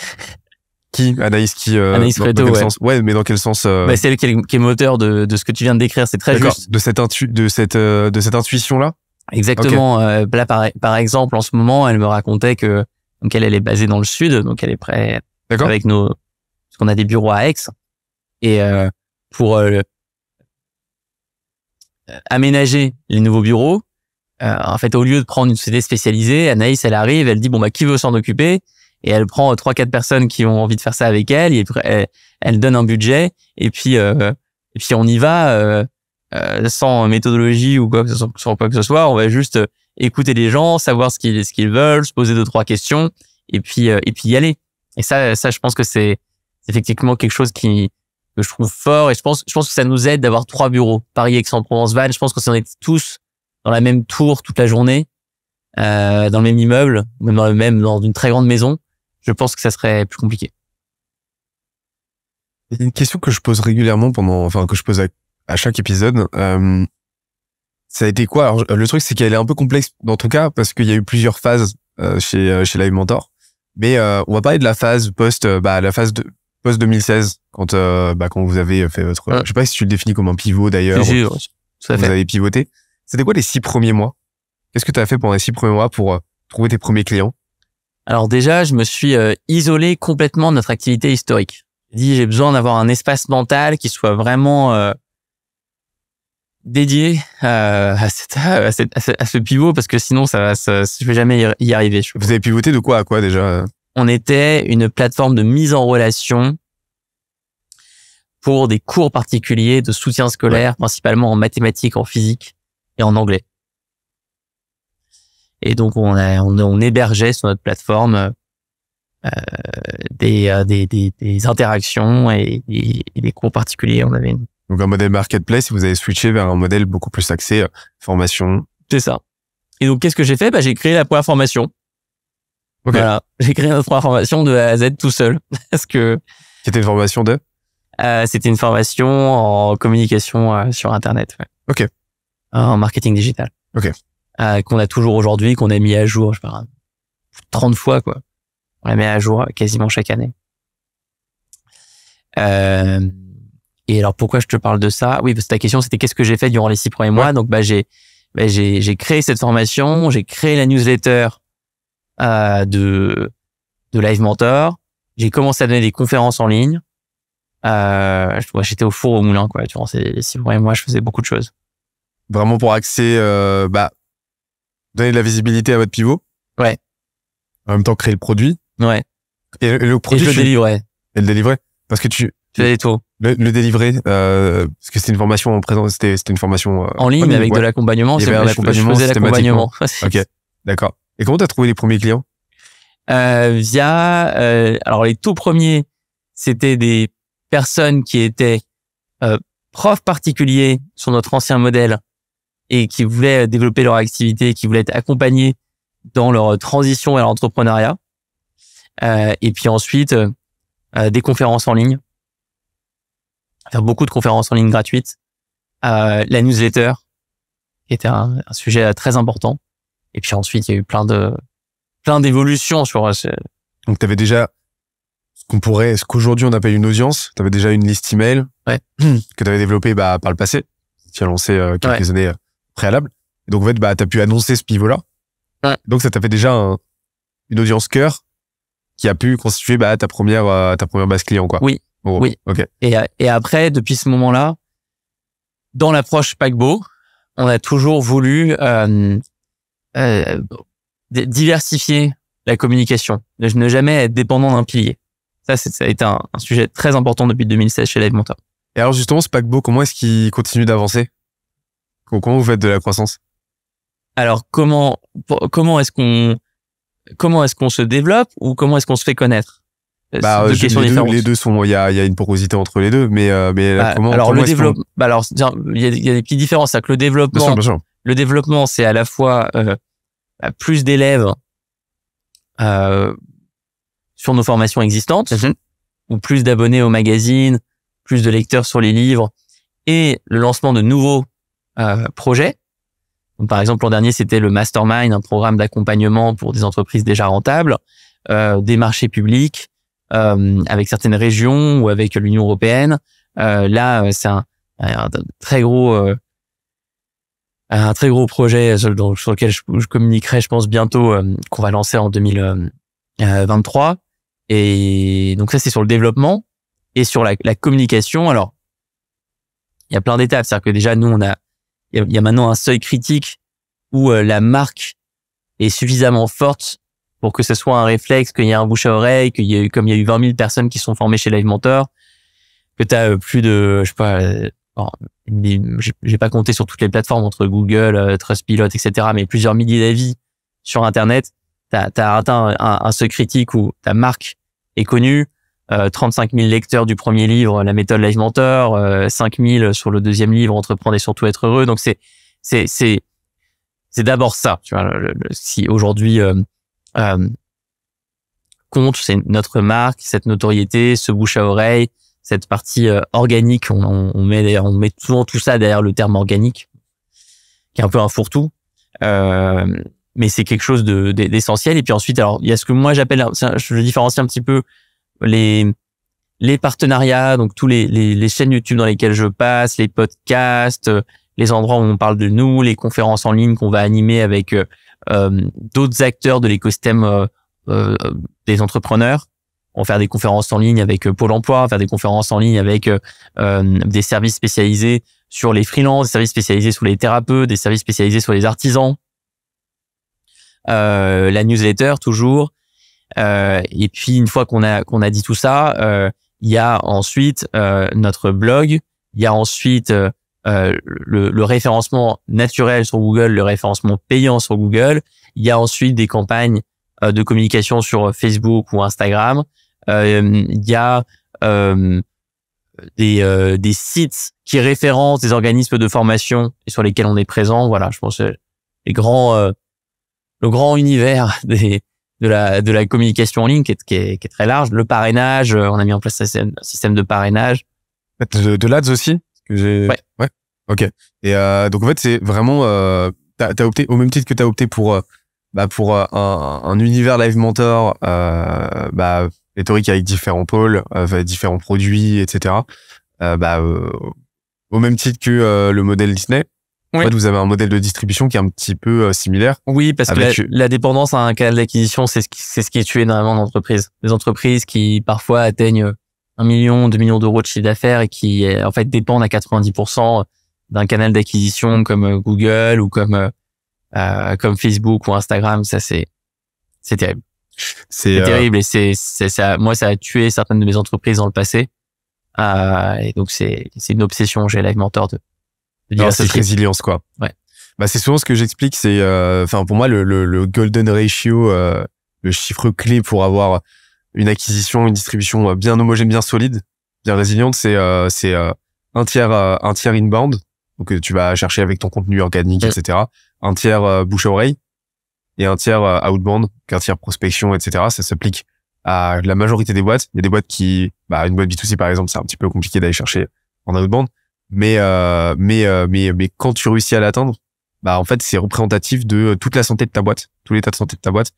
Anaïs Anaïs Freto, dans quel sens? Ouais, mais dans quel sens Bah, c'est elle qui est moteur de ce que tu viens de décrire. C'est très juste. De cette intuition-là? Exactement. Okay. Là, par exemple, en ce moment, elle me racontait que donc elle est basée dans le sud, donc elle est prête avec parce qu'on a des bureaux à Aix et pour aménager les nouveaux bureaux, en fait, au lieu de prendre une société spécialisée, Anaïs, elle arrive, elle dit bon bah qui veut s'en occuper, et elle prend 3-4 personnes qui ont envie de faire ça avec elle, et elle donne un budget, et puis on y va sans méthodologie ou quoi que ce soit, on va juste écouter les gens, savoir ce qu'ils veulent, se poser 2-3 questions, et puis y aller. Et ça je pense que c'est effectivement quelque chose que je trouve fort, et je pense que ça nous aide d'avoir 3 bureaux, Paris, Aix-en-Provence, Vannes. Je pense que si on est tous dans la même tour toute la journée, dans le même immeuble, même dans une très grande maison, je pense que ça serait plus compliqué. Il y a une question que je pose régulièrement que je pose à chaque épisode. Ça a été quoi? Alors, le truc, c'est qu'elle est un peu complexe dans ton cas parce qu'il y a eu plusieurs phases chez Live Mentor. Mais on va parler de la phase post 2016 quand vous avez fait votre. Je sais pas si tu le définis comme un pivot d'ailleurs. Vous avez pivoté. C'était quoi les 6 premiers mois? Qu'est-ce que tu as fait pendant les 6 premiers mois pour trouver tes premiers clients? Alors déjà, je me suis isolé complètement de notre activité historique. J'ai besoin d'avoir un espace mental qui soit vraiment dédié à ce pivot, parce que sinon je vais jamais y arriver. Vous avez pivoté de quoi à quoi déjà? On était une plateforme de mise en relation pour des cours particuliers de soutien scolaire, principalement en mathématiques, en physique et en anglais. Et donc on hébergeait sur notre plateforme des interactions et des cours particuliers. On avait donc un modèle marketplace, et vous avez switché vers un modèle beaucoup plus axé formation. C'est ça. Et donc qu'est-ce que j'ai fait? J'ai créé la première formation. Okay. Voilà, j'ai créé notre première formation de A à Z tout seul. Parce que qui était une formation de c'était une formation en communication sur Internet. Ouais. Ok. En marketing digital. Ok. Qu'on a toujours aujourd'hui, qu'on a mis à jour, je sais pas, 30 fois, quoi. On la met à jour quasiment chaque année. Et alors, pourquoi je te parle de ça? Oui, parce que ta question, c'était qu'est-ce que j'ai fait durant les 6 premiers mois. Donc, j'ai créé cette formation, j'ai créé la newsletter de Live Mentor. J'ai commencé à donner des conférences en ligne. J'étais au four au moulin, quoi. Durant ces 6 premiers mois, je faisais beaucoup de choses. Vraiment pour axer, donner de la visibilité à votre pivot. Ouais. En même temps, créer le produit. Ouais. Et le produit. Et je le délivrais. Et le délivrer. Parce que tu faisais tout. Le délivrer, parce que c'était une formation en présence, c'était une formation en ligne avec de l'accompagnement. Je faisais l'accompagnement. Ok. D'accord. Et comment t'as trouvé les premiers clients? Alors les tout premiers, c'était des personnes qui étaient profs particuliers sur notre ancien modèle et qui voulaient développer leur activité, qui voulaient être accompagnés dans leur transition vers l'entrepreneuriat. Et puis ensuite, des conférences en ligne, faire beaucoup de conférences en ligne gratuites, la newsletter, qui était un sujet très important. Et puis ensuite, il y a eu plein d'évolutions sur. Donc, tu avais déjà ce qu'aujourd'hui on appelle une audience. Tu avais déjà une liste email que tu avais développée par le passé. Tu as lancé quelques années préalables. Et donc, en fait, tu as pu annoncer ce pivot-là. Ouais. Donc, ça t'a fait déjà une audience cœur qui a pu constituer ta première base client, quoi. Oui. Oh, oui. Ok. Et après, depuis ce moment-là, dans l'approche paquebot, on a toujours voulu diversifier la communication, ne jamais être dépendant d'un pilier. Ça a été un sujet très important depuis 2016 chez Live Mentor. Et alors justement, ce paquebot, comment est-ce qu'il continue d'avancer? Comment vous faites de la croissance? Alors comment est-ce qu'on se développe ou comment est-ce qu'on se fait connaître? Deux questions différentes. Les deux sont, il y a une porosité entre les deux, mais comment? Alors comment le développement, il y a des petites différences. C'est que le développement, bien sûr. Le développement, c'est à la fois plus d'élèves sur nos formations existantes, ou plus d'abonnés au magazine, plus de lecteurs sur les livres, et le lancement de nouveaux projets. Donc, par exemple, l'an dernier, c'était le Mastermind, un programme d'accompagnement pour des entreprises déjà rentables, des marchés publics, avec certaines régions ou avec l'Union européenne. Là, c'est un très gros projet sur lequel je communiquerai, je pense, bientôt, qu'on va lancer en 2023. Et donc ça, c'est sur le développement et sur la communication. Alors, il y a plein d'étapes. C'est-à-dire que déjà, nous, il y a maintenant un seuil critique où la marque est suffisamment forte pour que ce soit un réflexe, qu'il y ait un bouche à oreille, comme il y a eu 20 000 personnes qui sont formées chez Live Mentor, que tu as plus de, je sais pas, j'ai pas compté sur toutes les plateformes entre Google, Trustpilot, etc., mais plusieurs milliers d'avis sur Internet. T'as atteint un seuil critique où ta marque est connue, 35 000 lecteurs du premier livre, la méthode Live Mentor, 5 000 sur le deuxième livre, Entreprendre et surtout être heureux. Donc c'est d'abord ça. Tu vois, si aujourd'hui compte, c'est notre marque, cette notoriété, ce bouche à oreille, cette partie organique. On met souvent tout ça derrière le terme organique, qui est un peu un fourre-tout. Mais c'est quelque chose d'essentiel. Et puis ensuite, alors il y a ce que moi j'appelle, je différencie un petit peu les partenariats, donc tous les chaînes YouTube dans lesquelles je passe, les podcasts, les endroits où on parle de nous, les conférences en ligne qu'on va animer avec d'autres acteurs de l'écosystème des entrepreneurs. On va faire des conférences en ligne avec Pôle emploi, on va faire des conférences en ligne avec des services spécialisés sur les freelances, des services spécialisés sur les thérapeutes, des services spécialisés sur les artisans. La newsletter toujours. Et puis une fois qu'on a dit tout ça, il y a ensuite notre blog, il y a ensuite le référencement naturel sur Google, le référencement payant sur Google, il y a ensuite des campagnes de communication sur Facebook ou Instagram, il y a des sites qui référencent des organismes de formation et sur lesquels on est présent. Voilà, je pense le grand univers de la communication en ligne qui est très large. Le parrainage, on a mis en place un système de parrainage. De l'ADS aussi? Ouais. Ok. Et donc en fait c'est vraiment t'as opté au même titre que t'as opté pour un univers Live Mentor rhétorique avec différents pôles, différents produits, etc. Au même titre que le modèle Disney. Oui. En fait, vous avez un modèle de distribution qui est un petit peu similaire. Oui, parce que la dépendance à un canal d'acquisition, c'est ce qui est tué énormément d'entreprises. Des entreprises qui parfois atteignent 1 million, 2 millions d'euros de chiffre d'affaires et qui en fait dépendent à 90% d'un canal d'acquisition comme Google ou comme Facebook ou Instagram. Ça c'est terrible. C'est terrible et moi ça a tué certaines de mes entreprises dans le passé. Et donc c'est une obsession chez Live Mentor de cette résilience, quoi. Ouais. C'est souvent ce que j'explique, c'est, pour moi, le golden ratio, le chiffre clé pour avoir une acquisition, une distribution bien homogène, bien solide, bien résiliente, c'est un tiers inbound, Donc tu vas chercher avec ton contenu organique, etc. Un tiers bouche à oreille et un tiers outbound, un tiers prospection, etc. Ça s'applique à la majorité des boîtes. Il y a des boîtes qui, une boîte B2C par exemple, c'est un petit peu compliqué d'aller chercher en outbound, mais quand tu réussis à l'atteindre, en fait c'est représentatif de toute la santé de ta boîte, tout l'état de santé de ta boîte,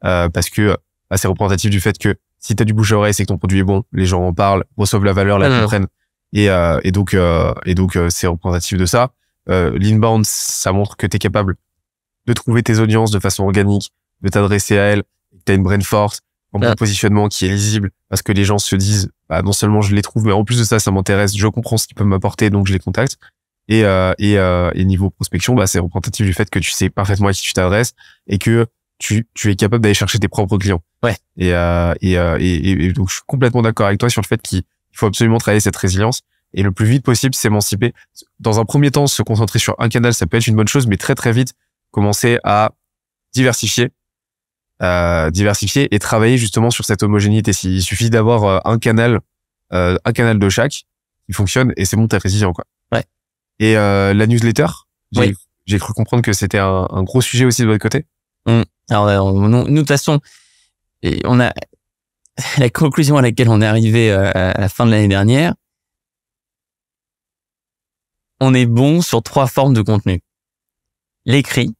parce que c'est représentatif du fait que si t'as du bouche à oreille, c'est que ton produit est bon, les gens en parlent, reçoivent la valeur, la comprennent, et donc c'est représentatif de ça. L'inbound, ça montre que t'es capable de trouver tes audiences de façon organique, de t'adresser à elles, que t'as une brand force, un bon positionnement qui est lisible, parce que les gens se disent, non seulement je les trouve, mais en plus de ça, ça m'intéresse, je comprends ce qu'ils peuvent m'apporter, donc je les contacte. Et niveau prospection, c'est représentatif du fait que tu sais parfaitement à qui tu t'adresses et que tu es capable d'aller chercher tes propres clients. Ouais. Et donc je suis complètement d'accord avec toi sur le fait qu'il faut absolument travailler cette résilience et le plus vite possible s'émanciper. Dans un premier temps, se concentrer sur un canal, ça peut être une bonne chose, mais très très vite commencer à diversifier et travailler justement sur cette homogénéité. Il suffit d'avoir un canal de chaque qui fonctionne et c'est bon, t'es résilient, quoi. Ouais. Et la newsletter, j'ai cru comprendre que c'était un gros sujet aussi de votre côté. Alors nous de toute façon, on a la conclusion à laquelle on est arrivé à la fin de l'année dernière. On est bon sur 3 formes de contenu. L'écrit.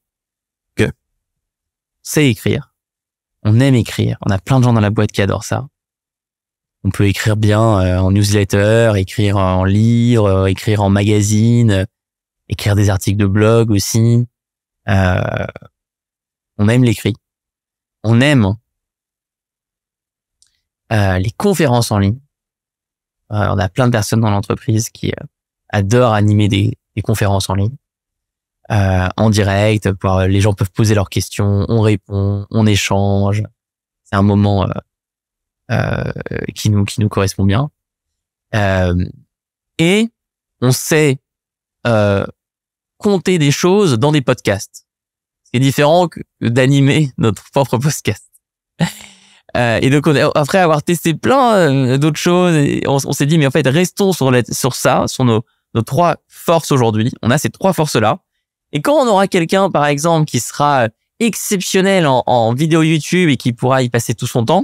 C'est écrire. On aime écrire. On a plein de gens dans la boîte qui adorent ça. On peut écrire bien en newsletter, écrire en livre, écrire en magazine, écrire des articles de blog aussi. On aime l'écrit. On aime les conférences en ligne. On a plein de personnes dans l'entreprise qui adorent animer des conférences en ligne. En direct, les gens peuvent poser leurs questions, on répond, on échange. C'est un moment qui nous correspond bien. Et on sait compter des choses dans des podcasts. C'est différent que d'animer notre propre podcast. Et donc après avoir testé plein d'autres choses, on s'est dit mais en fait restons sur ça, sur nos 3 forces aujourd'hui. On a ces 3 forces-là. Et quand on aura quelqu'un, par exemple, qui sera exceptionnel en vidéo YouTube et qui pourra y passer tout son temps,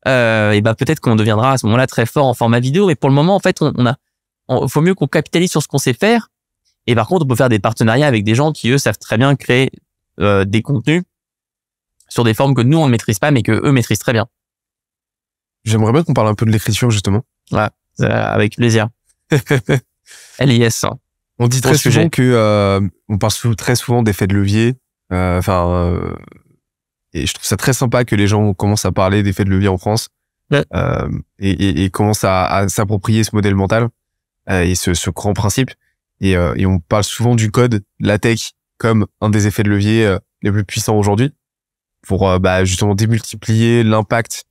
et peut-être qu'on deviendra à ce moment-là très fort en format vidéo. Mais pour le moment, en fait, faut mieux qu'on capitalise sur ce qu'on sait faire. Et par contre, on peut faire des partenariats avec des gens qui, eux, savent très bien créer des contenus sur des formes que nous, on ne maîtrise pas, mais que eux maîtrisent très bien. J'aimerais bien qu'on parle un peu de l'écriture, justement. Ouais, avec plaisir. LIS. On dit très souvent que on parle très souvent d'effet de levier. Et je trouve ça très sympa que les gens commencent à parler d'effet de levier en France. Ouais. Et commencent à s'approprier ce modèle mental et ce grand principe. Et on parle souvent du code, la tech, comme un des effets de levier les plus puissants aujourd'hui pour justement démultiplier l'impact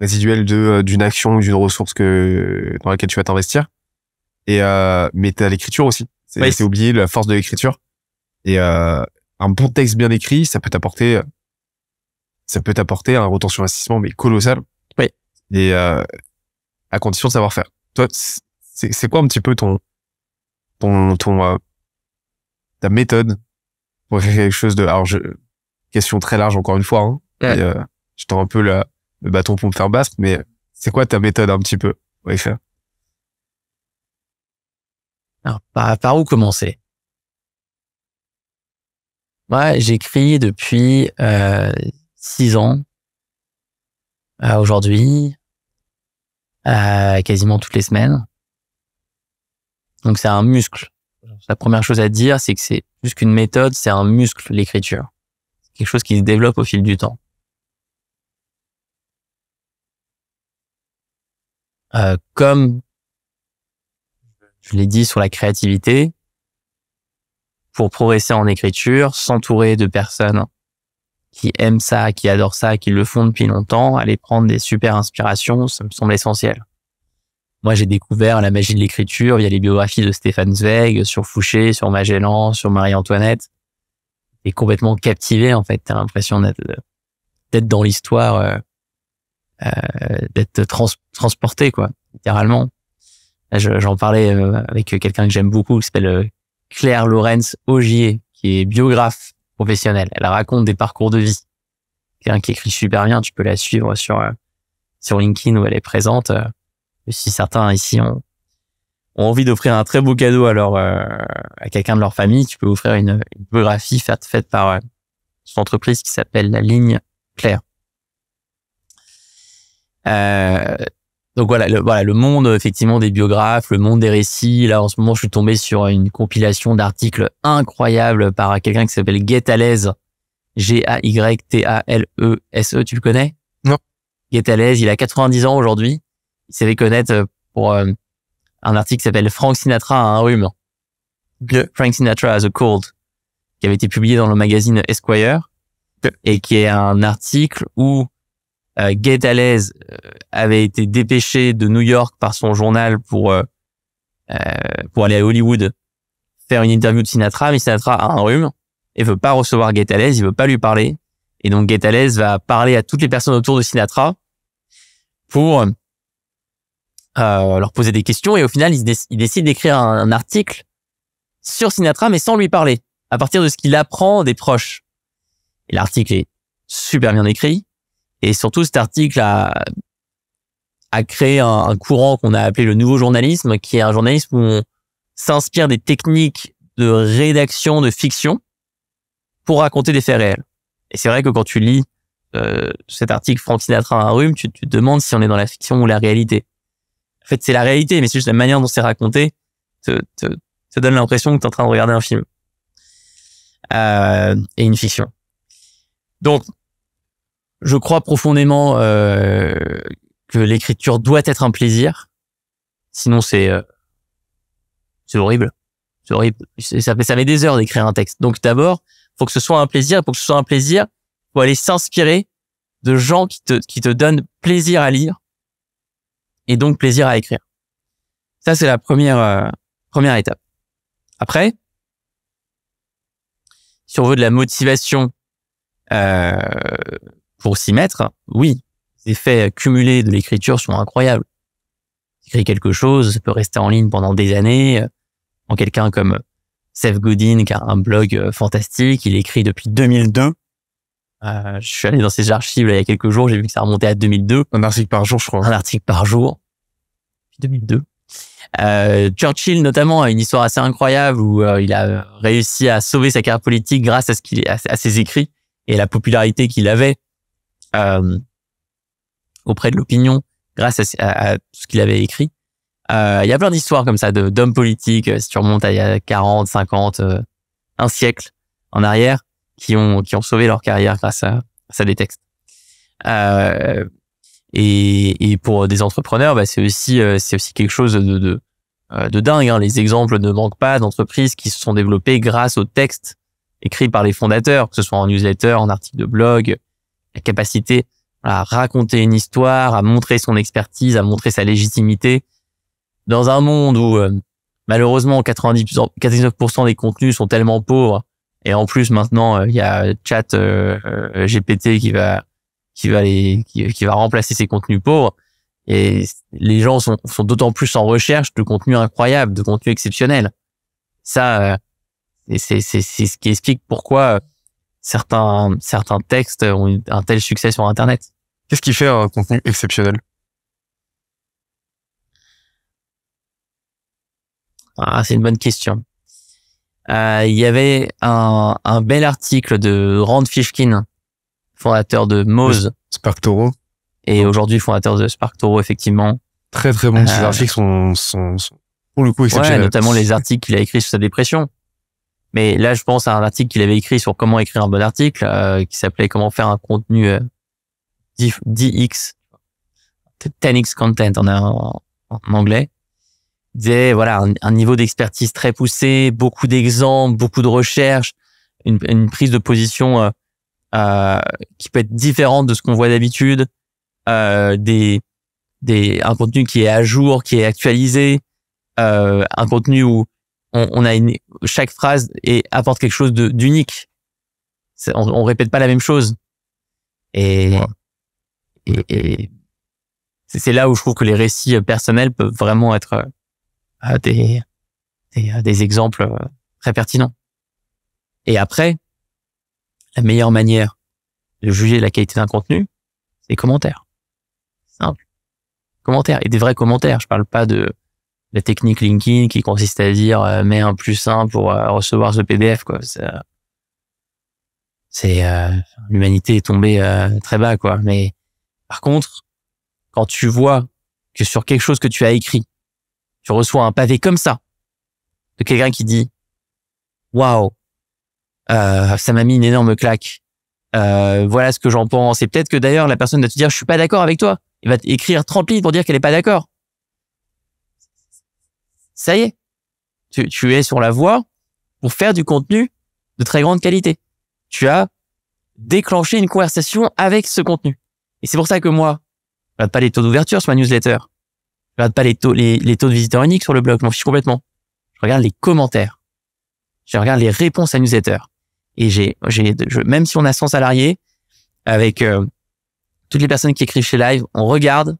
résiduel d'une action ou d'une ressource dans laquelle tu vas t'investir. Mais t'as l'écriture aussi. C'est oublier la force de l'écriture. Et un bon texte bien écrit, ça peut t'apporter un retour sur investissement mais colossal. Oui. Et à condition de savoir faire. Toi, c'est quoi un petit peu ta méthode pour faire quelque chose de... Alors, question très large encore une fois. Hein. Ouais. Je tends un peu le bâton pour me faire battre, mais c'est quoi ta méthode un petit peu pour y faire? Alors, par où commencer? Ouais, j'écris depuis 6 ans aujourd'hui, quasiment toutes les semaines. Donc c'est un muscle. La première chose à dire, c'est que c'est plus qu'une méthode, c'est un muscle, l'écriture. C'est quelque chose qui se développe au fil du temps. Comme je l'ai dit sur la créativité, pour progresser en écriture, s'entourer de personnes qui aiment ça, qui adorent ça, qui le font depuis longtemps, aller prendre des super inspirations, ça me semble essentiel. Moi, j'ai découvert la magie de l'écriture via les biographies de Stéphane Zweig, sur Fouché, sur Magellan, sur Marie-Antoinette. Et complètement captivé, en fait. T'as l'impression d'être dans l'histoire, d'être transporté, quoi, littéralement. J'en parlais avec quelqu'un que j'aime beaucoup, qui s'appelle Claire Laurence Augier, qui est biographe professionnelle. Elle raconte des parcours de vie. Quelqu'un qui écrit super bien, tu peux la suivre sur LinkedIn où elle est présente. Si certains ici ont envie d'offrir un très beau cadeau à quelqu'un de leur famille, tu peux offrir une biographie faite par son entreprise qui s'appelle La Ligne Claire. Donc voilà, le monde effectivement des biographes, le monde des récits. Là en ce moment, je suis tombé sur une compilation d'articles incroyables par quelqu'un qui s'appelle Guettalez, Gaytalese. Tu le connais? Non. Guettalez, il a 90 ans aujourd'hui. Il s'est fait connaître pour un article qui s'appelle Frank Sinatra a un rhume. Frank Sinatra has a cold, qui avait été publié dans le magazine Esquire, et qui est un article où Guettalez avait été dépêché de New York par son journal pour aller à Hollywood faire une interview de Sinatra, mais Sinatra a un rhume et veut pas recevoir Guettalez, il veut pas lui parler, et donc Guettalez va parler à toutes les personnes autour de Sinatra pour leur poser des questions, et au final il décide d'écrire un article sur Sinatra mais sans lui parler, à partir de ce qu'il apprend des proches. Et l'article est super bien écrit. Et surtout, cet article a créé un courant qu'on a appelé le nouveau journalisme, qui est un journalisme où on s'inspire des techniques de rédaction de fiction pour raconter des faits réels. Et c'est vrai que quand tu lis cet article Frank Sinatra a un rhume, tu te demandes si on est dans la fiction ou la réalité. En fait, c'est la réalité, mais c'est juste la manière dont c'est raconté te donne l'impression que tu es en train de regarder un film et une fiction. Donc, je crois profondément que l'écriture doit être un plaisir. Sinon, c'est horrible. C'est horrible. Ça met des heures d'écrire un texte. Donc d'abord, faut que ce soit un plaisir. Pour que ce soit un plaisir, faut aller s'inspirer de gens qui te donnent plaisir à lire et donc plaisir à écrire. Ça, c'est la première étape. Après, si on veut de la motivation pour s'y mettre, oui, les effets cumulés de l'écriture sont incroyables. Écrire quelque chose, ça peut rester en ligne pendant des années. En quelqu'un comme Seth Godin, qui a un blog fantastique, il écrit depuis 2002. Je suis allé dans ses archives là, il y a quelques jours, j'ai vu que ça remontait à 2002. Un article par jour, je crois. Un article par jour. Depuis 2002. Churchill, notamment, a une histoire assez incroyable où il a réussi à sauver sa carrière politique grâce à ses écrits et à la popularité qu'il avait auprès de l'opinion grâce à tout ce qu'il avait écrit. Il y a plein d'histoires comme ça d'hommes politiques, si tu remontes à il y a 40, 50, un siècle en arrière, qui ont sauvé leur carrière grâce à des textes. Et pour des entrepreneurs, c'est aussi quelque chose de dingue, hein. Les exemples ne manquent pas d'entreprises qui se sont développées grâce aux textes écrits par les fondateurs, que ce soit en newsletter, en article de blog, la capacité à raconter une histoire, à montrer son expertise, à montrer sa légitimité. Dans un monde où, malheureusement, 99% des contenus sont tellement pauvres, et en plus, maintenant, il y a Chat GPT qui va remplacer ces contenus pauvres, et les gens sont d'autant plus en recherche de contenus incroyables, de contenus exceptionnels. Ça, c'est ce qui explique pourquoi certains textes ont un tel succès sur Internet. Qu'est-ce qui fait un contenu exceptionnel? C'est une bonne question. Il y avait un bel article de Rand Fishkin, fondateur de Moz. SparkToro. Et aujourd'hui fondateur de SparkToro, effectivement. Très très bon. Ces articles sont pour le coup exceptionnels. Ouais, notamment les articles qu'il a écrits sur sa dépression. Mais là, je pense à un article qu'il avait écrit sur comment écrire un bon article, qui s'appelait comment faire un contenu 10x, 10x content en anglais. Il disait, voilà, un niveau d'expertise très poussé, beaucoup d'exemples, beaucoup de recherches, une prise de position qui peut être différente de ce qu'on voit d'habitude, un contenu qui est à jour, qui est actualisé, un contenu où on a chaque phrase apporte quelque chose d'unique. On répète pas la même chose. Et c'est là où je trouve que les récits personnels peuvent vraiment être des exemples très pertinent. Et après, la meilleure manière de juger la qualité d'un contenu, c'est les commentaires. Simple. Commentaires, et des vrais commentaires. Je parle pas de la technique LinkedIn qui consiste à dire mets un +1 pour recevoir ce PDF, quoi. L'humanité est tombée très bas, quoi. Mais par contre, quand tu vois que sur quelque chose que tu as écrit, tu reçois un pavé comme ça de quelqu'un qui dit waouh, ça m'a mis une énorme claque. Voilà ce que j'en pense. Et peut-être que d'ailleurs la personne va te dire je suis pas d'accord avec toi. Il va écrire 30 lignes pour dire qu'elle est pas d'accord. Ça y est, tu es sur la voie pour faire du contenu de très grande qualité. Tu as déclenché une conversation avec ce contenu. Et c'est pour ça que moi, je regarde pas les taux d'ouverture sur ma newsletter. Je regarde pas les taux de visiteurs uniques sur le blog. Je m'en fiche complètement. Je regarde les commentaires. Je regarde les réponses à newsletter. Et même si on a 100 salariés, avec toutes les personnes qui écrivent chez Live, on regarde,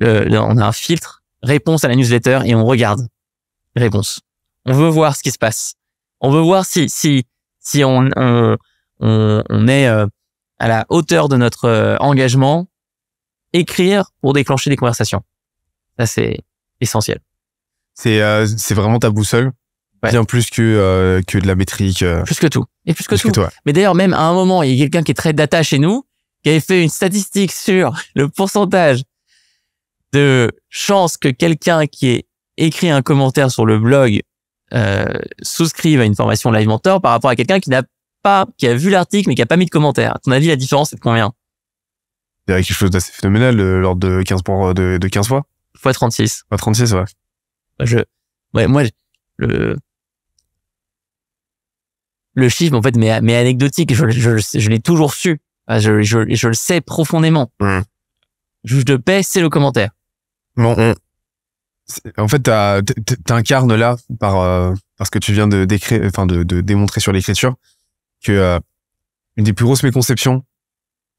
on a un filtre, réponse à la newsletter, et on regarde les réponses. On veut voir ce qui se passe. On veut voir si on est à la hauteur de notre engagement, écrire pour déclencher des conversations. Ça, c'est essentiel. C'est vraiment ta boussole. Ouais. Bien plus que de la métrique. Plus que tout. Et plus que plus tout. que toi. Mais d'ailleurs, même à un moment, il y a quelqu'un qui est très data chez nous, qui avait fait une statistique sur le pourcentage de chances que quelqu'un qui ait écrit un commentaire sur le blog souscrive à une formation Live Mentor par rapport à quelqu'un qui a vu l'article mais qui a pas mis de commentaire. À ton avis, la différence, c'est de combien? Il y a quelque chose d'assez phénoménal, l'ordre de 15 fois. Fois 36. Pas 36, ouais. Moi, le chiffre, en fait, mais anecdotique, je l'ai toujours su. Je le sais profondément. Juge de paix, c'est le commentaire. Bon, en fait, t'incarnes là par ce que tu viens de décrire, enfin de démontrer sur l'écriture, que une des plus grosses méconceptions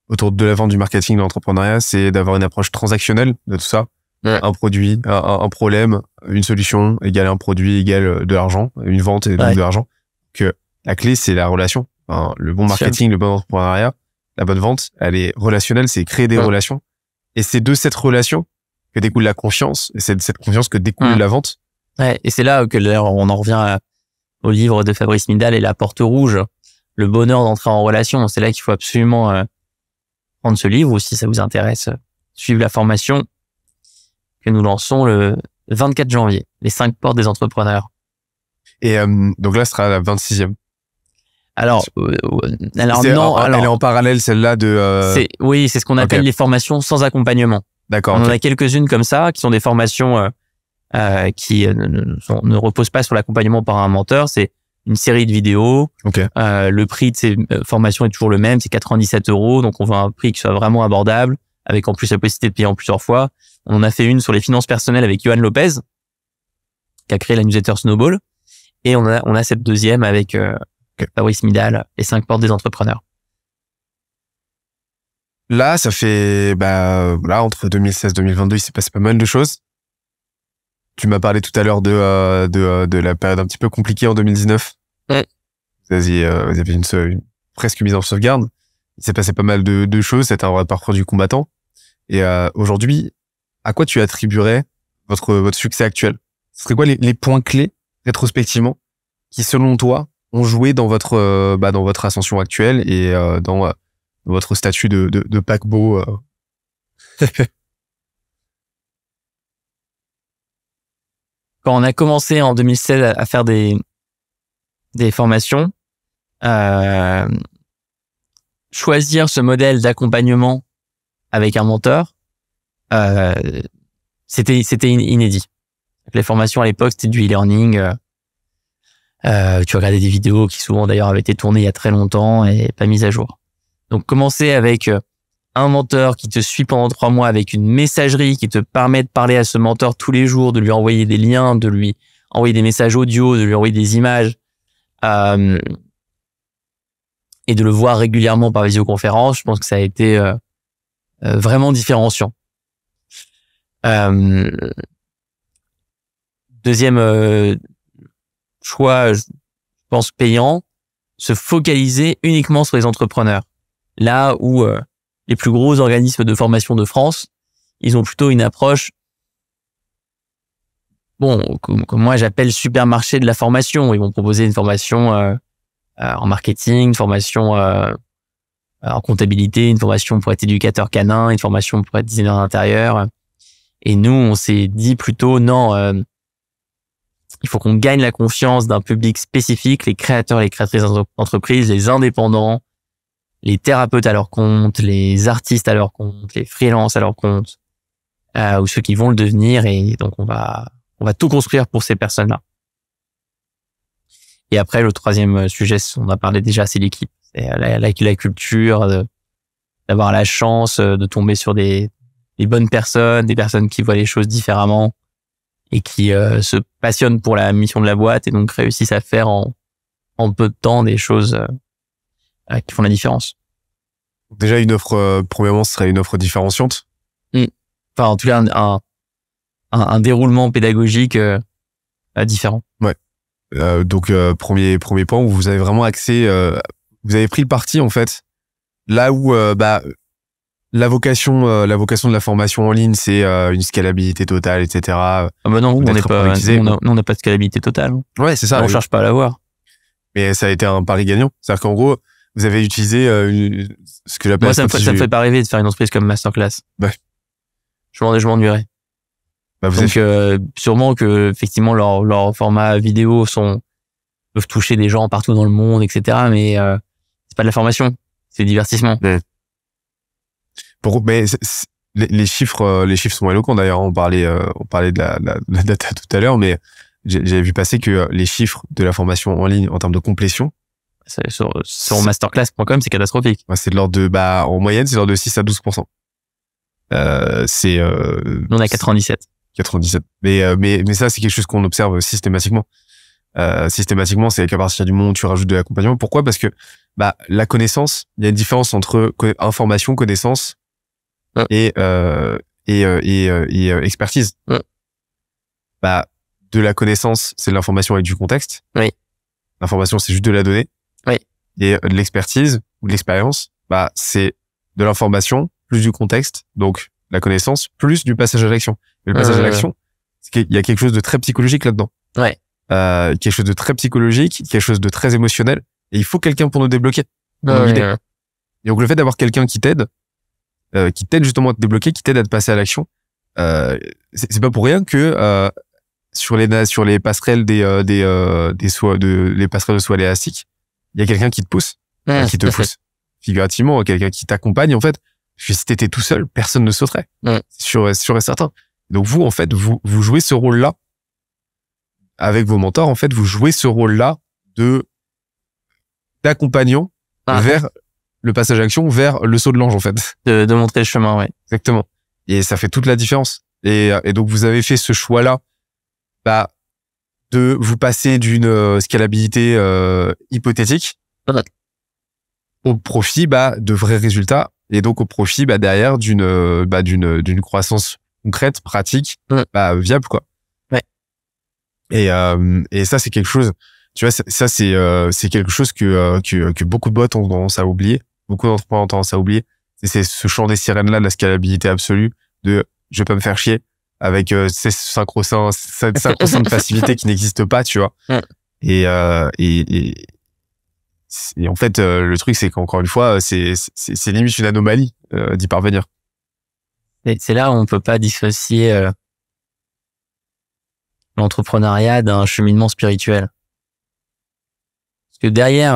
autour de la vente, du marketing, de l'entrepreneuriat, c'est d'avoir une approche transactionnelle de tout ça. Ouais. Un produit, un problème, une solution égale un produit égale de l'argent, une vente et donc de l'argent. Que la clé, c'est la relation. Enfin, le bon marketing, le bon entrepreneuriat, la bonne vente, elle est relationnelle, c'est créer des relations. Et c'est de cette relation que découle la confiance, et c'est de cette confiance que découle la vente. Ouais, et c'est là que d'ailleurs on en revient au livre de Fabrice Midal et la porte rouge, le bonheur d'entrer en relation. C'est là qu'il faut absolument prendre ce livre, ou si ça vous intéresse, suivre la formation que nous lançons le 24 janvier, les 5 portes des entrepreneurs. Et donc là, ce sera la 26e. Alors non, elle est en parallèle celle-là de. Oui, c'est ce qu'on appelle les formations sans accompagnement. D'accord. On en a quelques-unes comme ça, qui sont des formations qui ne reposent pas sur l'accompagnement par un menteur. C'est une série de vidéos. Le prix de ces formations est toujours le même, c'est 97 €. Donc on veut un prix qui soit vraiment abordable, avec en plus la possibilité de payer en plusieurs fois. On en a fait une sur les finances personnelles avec Johan Lopez, qui a créé la newsletter Snowball. Et on a cette deuxième avec Fabrice Midal, les 5 portes des entrepreneurs. Là, ça fait, là, entre 2016 et 2022, il s'est passé pas mal de choses. Tu m'as parlé tout à l'heure de la période un petit peu compliquée en 2019. Ouais. Vous aviez une presque mise en sauvegarde. Il s'est passé pas mal de choses. C'était un vrai parcours du combattant. Et aujourd'hui, à quoi tu attribuerais votre succès actuel? Ce serait quoi les points clés, rétrospectivement, qui, selon toi, ont joué dans votre ascension actuelle et dans votre statut de paquebot? Quand on a commencé en 2016 à faire des formations, choisir ce modèle d'accompagnement avec un mentor, c'était inédit. Les formations à l'époque, c'était du e-learning. Tu regardais des vidéos qui souvent d'ailleurs avaient été tournées il y a très longtemps et pas mises à jour. Donc commencer avec un mentor qui te suit pendant 3 mois, avec une messagerie qui te permet de parler à ce mentor tous les jours, de lui envoyer des liens, de lui envoyer des messages audio, de lui envoyer des images, et de le voir régulièrement par visioconférence, je pense que ça a été vraiment différenciant. Deuxième choix, je pense, payant, se focaliser uniquement sur les entrepreneurs. Là où les plus gros organismes de formation de France, ils ont plutôt une approche, comme moi j'appelle supermarché de la formation. Ils vont proposer une formation en marketing, une formation en comptabilité, une formation pour être éducateur canin, une formation pour être designer d'intérieur. Et nous, on s'est dit plutôt, non, il faut qu'on gagne la confiance d'un public spécifique, les créateurs, les créatrices d'entreprises, les indépendants, les thérapeutes à leur compte, les artistes à leur compte, les freelances à leur compte, ou ceux qui vont le devenir. Et donc, on va tout construire pour ces personnes-là. Et après, le troisième sujet, on a parlé déjà, c'est l'équipe. C'est la culture, d'avoir la chance de tomber sur des bonnes personnes, des personnes qui voient les choses différemment et qui se passionnent pour la mission de la boîte et donc réussissent à faire en peu de temps des choses qui font la différence. Déjà, une offre, premièrement, ce serait une offre différenciante. Enfin, en tout cas, un déroulement pédagogique différent. Ouais. Donc, premier point où vous avez vraiment accès, vous avez pris le parti, en fait, là où la vocation de la formation en ligne, c'est une scalabilité totale, etc. Ah bah non, on n'a pas de scalabilité totale. Ouais, c'est ça. On cherche pas à l'avoir. Mais ça a été un pari gagnant. C'est-à-dire qu'en gros, vous avez utilisé ce que j'appelle... Moi, ça me fait pas rêver de faire une entreprise comme Masterclass. Ouais. Je m'ennuierais. Bah, donc, sûrement que, effectivement, leurs formats vidéo peuvent toucher des gens partout dans le monde, etc. Mais c'est pas de la formation, c'est du divertissement. Ouais. Mais les chiffres sont éloquents d'ailleurs. On parlait de la data tout à l'heure, mais j'avais vu passer que les chiffres de la formation en ligne en termes de complétion sur masterclass.com, c'est catastrophique. Ouais, c'est de l'ordre de en moyenne, c'est de l'ordre de 6 à 12%. Nous, on a 97. Mais ça, c'est quelque chose qu'on observe systématiquement. Systématiquement, c'est qu'à partir du moment où tu rajoutes de l'accompagnement. Pourquoi? Parce que la connaissance, il y a une différence entre information, connaissance et expertise. De la connaissance, c'est de l'information avec du contexte. Oui. L'information, c'est juste de la donnée. Oui. Et de l'expertise ou de l'expérience, c'est de l'information plus du contexte, donc la connaissance plus du passage à l'action. Et le passage à l'action, c'est qu'il y a quelque chose de très psychologique là-dedans. Ouais. Quelque chose de très psychologique, quelque chose de très émotionnel. Et il faut quelqu'un pour nous débloquer. Et donc le fait d'avoir quelqu'un qui t'aide justement à te débloquer, qui t'aide à te passer à l'action, c'est pas pour rien que sur les passerelles les passerelles de soie élastiques, il y a quelqu'un qui te pousse, qui te pousse figurativement, quelqu'un qui t'accompagne en fait. Parce que si t'étais tout seul, personne ne sauterait. C'est sûr et certain. Donc vous en fait, vous jouez ce rôle-là avec vos mentors. En fait, vous jouez ce rôle-là d'accompagnant vers le passage à l'action, vers le saut de l'ange en fait. De montrer le chemin, ouais. Exactement. Et ça fait toute la différence. Et donc vous avez fait ce choix-là, de vous passer d'une scalabilité hypothétique au profit de vrais résultats, et donc au profit derrière d'une croissance concrète, pratique, viable quoi. Ouais. Et ça c'est quelque chose, tu vois, ça c'est quelque chose que beaucoup de boîtes ont tendance à oublier, beaucoup d'entrepreneurs ont tendance à oublier. C'est ce chant des sirènes là de la scalabilité absolue, de je vais pas me faire chier avec ces sacro-saints de passivité qui n'existent pas, tu vois. Et en fait, le truc, c'est qu'encore une fois, c'est limite une anomalie d'y parvenir. C'est là où on peut pas dissocier l'entrepreneuriat d'un cheminement spirituel. Parce que derrière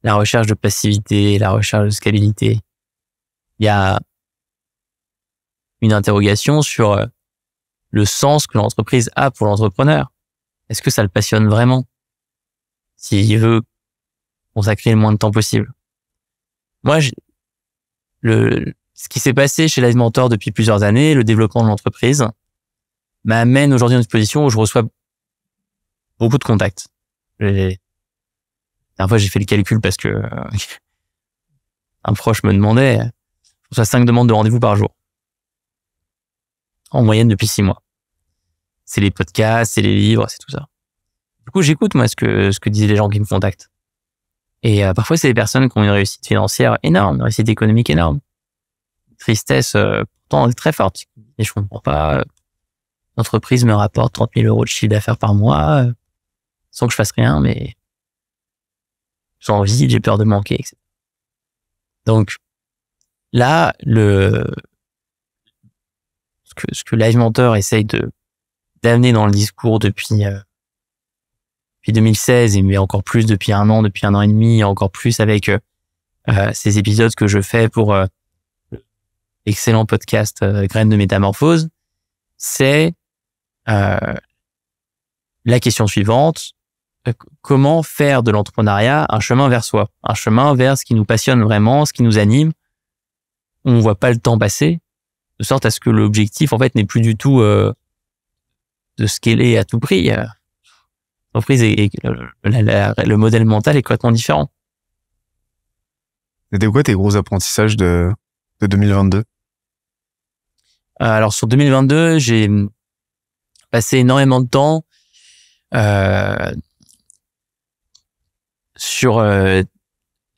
la recherche de passivité, la recherche de scalabilité, il y a une interrogation sur le sens que l'entreprise a pour l'entrepreneur. Est-ce que ça le passionne vraiment? S'il veut consacrer le moins de temps possible. Moi, ce qui s'est passé chez Live Mentor depuis plusieurs années, le développement de l'entreprise, m'amène aujourd'hui dans une position où je reçois beaucoup de contacts. La dernière fois, j'ai fait le calcul parce que un proche me demandait, je reçois 5 demandes de rendez-vous par jour. En moyenne depuis 6 mois. C'est les podcasts, c'est les livres, c'est tout ça. Du coup, j'écoute moi ce que disent les gens qui me contactent. Et parfois, c'est des personnes qui ont une réussite financière énorme, une réussite économique énorme. Tristesse pourtant très forte. Et je comprends pas. L'entreprise me rapporte 30 000 euros de chiffre d'affaires par mois, sans que je fasse rien, mais j'ai envie, j'ai peur de manquer, etc. Donc là, ce que Live Mentor essaye d'amener dans le discours depuis 2016, mais encore plus depuis un an et demi, encore plus avec ces épisodes que je fais pour l'excellent podcast Graines de Métamorphose, c'est la question suivante: comment faire de l'entrepreneuriat un chemin vers soi, un chemin vers ce qui nous passionne vraiment, ce qui nous anime, où on voit pas le temps passer, de sorte à ce que l'objectif en fait n'est plus du tout de scaler à tout prix. L'entreprise et le modèle mental est complètement différent. C'était quoi tes gros apprentissages de 2022? Alors sur 2022, j'ai passé énormément de temps sur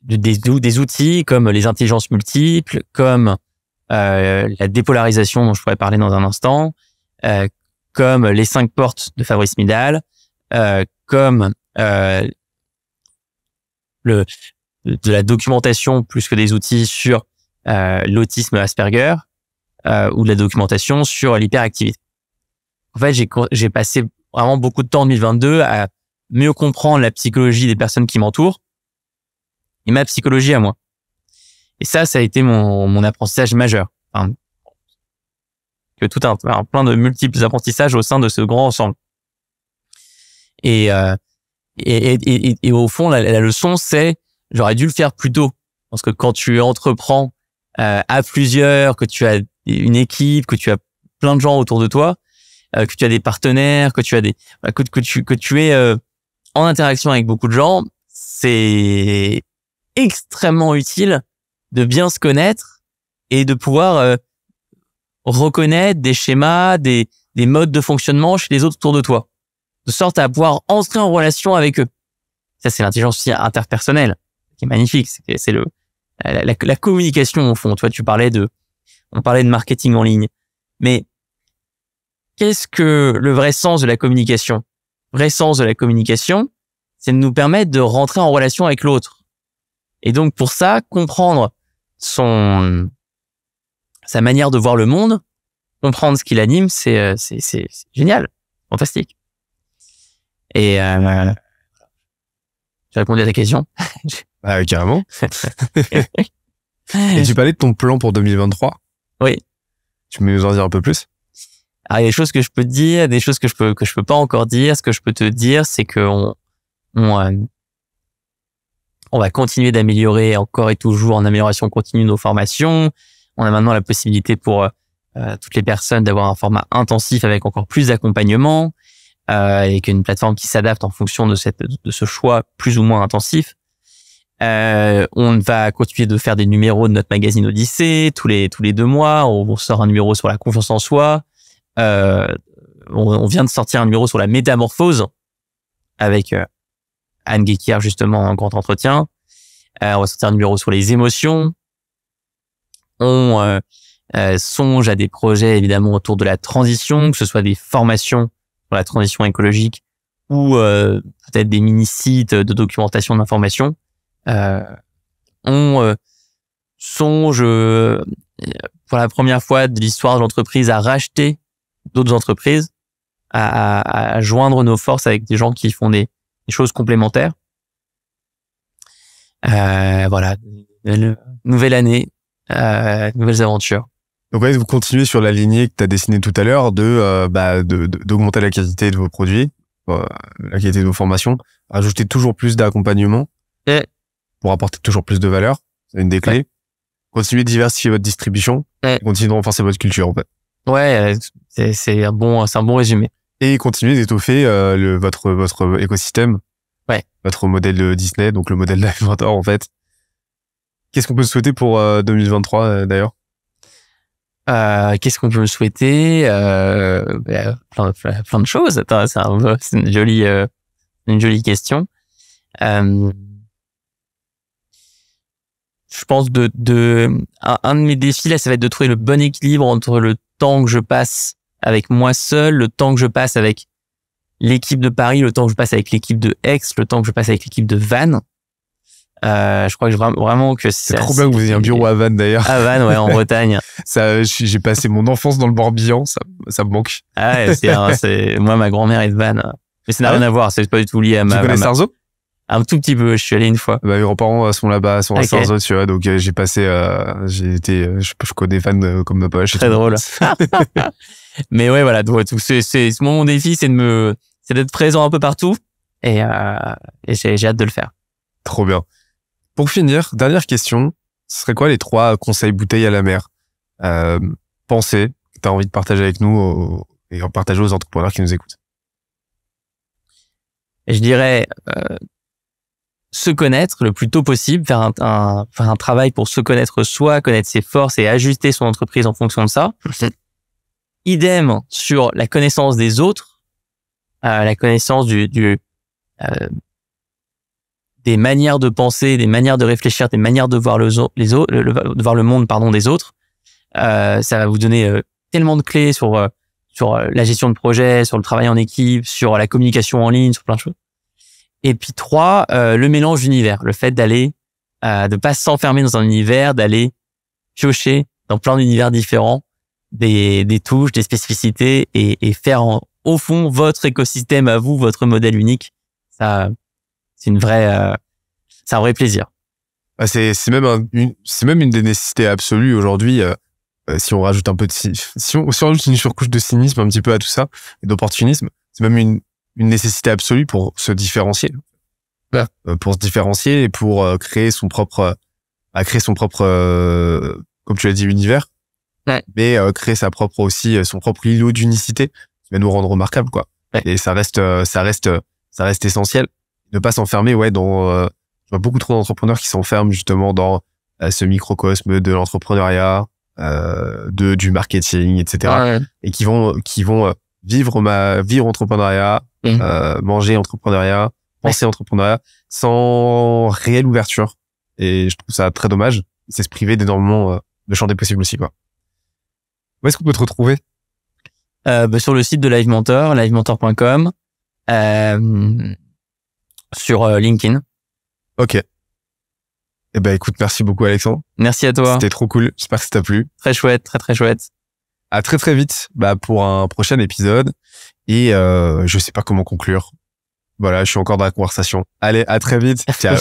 des outils comme les intelligences multiples, comme la dépolarisation dont je pourrais parler dans un instant, comme les 5 portes de Fabrice Midal, comme de la documentation plus que des outils sur l'autisme Asperger, ou de la documentation sur l'hyperactivité. En fait, j'ai passé vraiment beaucoup de temps en 2022 à mieux comprendre la psychologie des personnes qui m'entourent et ma psychologie à moi. Et ça a été mon apprentissage majeur. Enfin, que tout un plein de multiples apprentissages au sein de ce grand ensemble. Et au fond, la leçon, c'est j'aurais dû le faire plus tôt. Parce que quand tu entreprends à plusieurs, que tu as une équipe, que tu as plein de gens autour de toi, que tu as des partenaires, que tu as que tu es en interaction avec beaucoup de gens, c'est extrêmement utile de bien se connaître et de pouvoir reconnaître des schémas, des modes de fonctionnement chez les autres autour de toi, de sorte à pouvoir entrer en relation avec eux. Ça, c'est l'intelligence aussi interpersonnelle, qui est magnifique. C'est la communication au fond. Toi, on parlait de marketing en ligne, mais qu'est-ce que le vrai sens de la communication? Le vrai sens de la communication, c'est de nous permettre de rentrer en relation avec l'autre. Et donc, pour ça, comprendre sa manière de voir le monde, comprendre ce qui l'anime, c'est génial, fantastique. Et j'ai répondu à ta question. Carrément. Et tu parlais de ton plan pour 2023. Oui. Tu peux nous en dire un peu plus? Alors, il y a des choses que je peux te dire, des choses que je peux pas encore dire. Ce que je peux te dire, c'est que on va continuer d'améliorer encore et toujours en amélioration continue nos formations. On a maintenant la possibilité pour toutes les personnes d'avoir un format intensif avec encore plus d'accompagnement, et qu'une plateforme qui s'adapte en fonction de ce choix plus ou moins intensif. On va continuer de faire des numéros de notre magazine Odyssée tous les 2 mois. On sort un numéro sur la confiance en soi. On vient de sortir un numéro sur la métamorphose avec Anne Guéquière, justement, en grand entretien. On va sortir un numéro sur les émotions. On songe à des projets, évidemment, autour de la transition, que ce soit des formations sur la transition écologique ou peut-être des mini-sites de documentation d'information. On songe, pour la première fois de l'histoire de l'entreprise, à racheter d'autres entreprises, à joindre nos forces avec des gens qui font des choses complémentaires. Voilà, nouvelle année, nouvelles aventures. Donc ouais, vous continuez sur la lignée que tu as dessinée tout à l'heure d'augmenter la qualité de vos produits, la qualité de vos formations, rajouter toujours plus d'accompagnement pour apporter toujours plus de valeur, c'est une des clés. Ouais. Continuez de diversifier votre distribution, continuez de renforcer votre culture en fait. Ouais, c'est un bon résumé. Et continuez d'étoffer votre écosystème, votre modèle de Disney, donc le modèle Live Mentor en fait. Qu'est-ce qu'on peut souhaiter pour 2023 d'ailleurs? Qu'est-ce qu'on peut me souhaiter? Plein de choses. Attends, c'est une jolie une jolie question. Je pense un de mes défis là, ça va être de trouver le bon équilibre entre le temps que je passe avec moi seul, le temps que je passe avec l'équipe de Paris, le temps que je passe avec l'équipe de Aix, le temps que je passe avec l'équipe de Vannes. Je crois que vraiment que c'est trop bien que vous ayez un bureau à Vannes d'ailleurs. À Vannes, ouais, en Bretagne. Ça, j'ai passé mon enfance dans le Morbihan, ça me manque. Ah ouais, c'est moi, ma grand-mère est de Vannes. Mais ça n'a rien à voir, c'est pas du tout lié à Tu connais Sarzeau? Un tout petit peu, je suis allé une fois. Mes grands-parents sont là-bas, sont à Sarzeau, tu vois, donc j'ai passé, je connais Vannes comme ma poche. Très drôle. Mais ouais, voilà, donc c'est mon défi, c'est d'être présent un peu partout et j'ai hâte de le faire. Trop bien. Pour finir, dernière question, ce serait quoi les 3 conseils bouteilles à la mer, pensées que tu as envie de partager avec nous et en partager aux entrepreneurs qui nous écoutent? Je dirais se connaître le plus tôt possible, faire un travail pour se connaître soi, connaître ses forces et ajuster son entreprise en fonction de ça. Idem sur la connaissance des autres, la connaissance des manières de penser, des manières de réfléchir, des manières de voir de voir le monde, des autres. Ça va vous donner tellement de clés sur la gestion de projet, sur le travail en équipe, sur la communication en ligne, sur plein de choses. Et puis 3, le mélange d'univers, le fait d'aller, de pas s'enfermer dans un univers, d'aller piocher dans plein d'univers différents, des touches, des spécificités et faire au fond votre écosystème à vous, votre modèle unique. Ça, c'est un vrai plaisir. C'est même une des nécessités absolues aujourd'hui. Si on rajoute un peu si on rajoute une surcouche de cynisme un petit peu à tout ça et d'opportunisme, c'est même une nécessité absolue pour se différencier. Ouais. Pour se différencier et pour créer son propre, comme tu l'as dit, univers. Ouais. Mais créer son propre îlot d'unicité qui va nous rendre remarquables, quoi. Ouais. Et ça reste essentiel. Ne pas s'enfermer, je vois beaucoup trop d'entrepreneurs qui s'enferment justement dans ce microcosme de l'entrepreneuriat, du marketing, etc. Ouais. Et qui vont vivre entrepreneuriat, manger entrepreneuriat, penser entrepreneuriat sans réelle ouverture. Et je trouve ça très dommage. C'est se priver d'énormément de champs des possibles aussi, quoi. Où est-ce qu'on peut te retrouver? Sur le site de Live Mentor, livementor.com, sur LinkedIn. Ok. Eh ben, écoute, merci beaucoup, Alexandre. Merci à toi. C'était trop cool. J'espère que ça t'a plu. Très chouette, très, très chouette. À très, très vite, pour un prochain épisode. Et, je sais pas comment conclure. Voilà, je suis encore dans la conversation. Allez, à très vite. Ciao.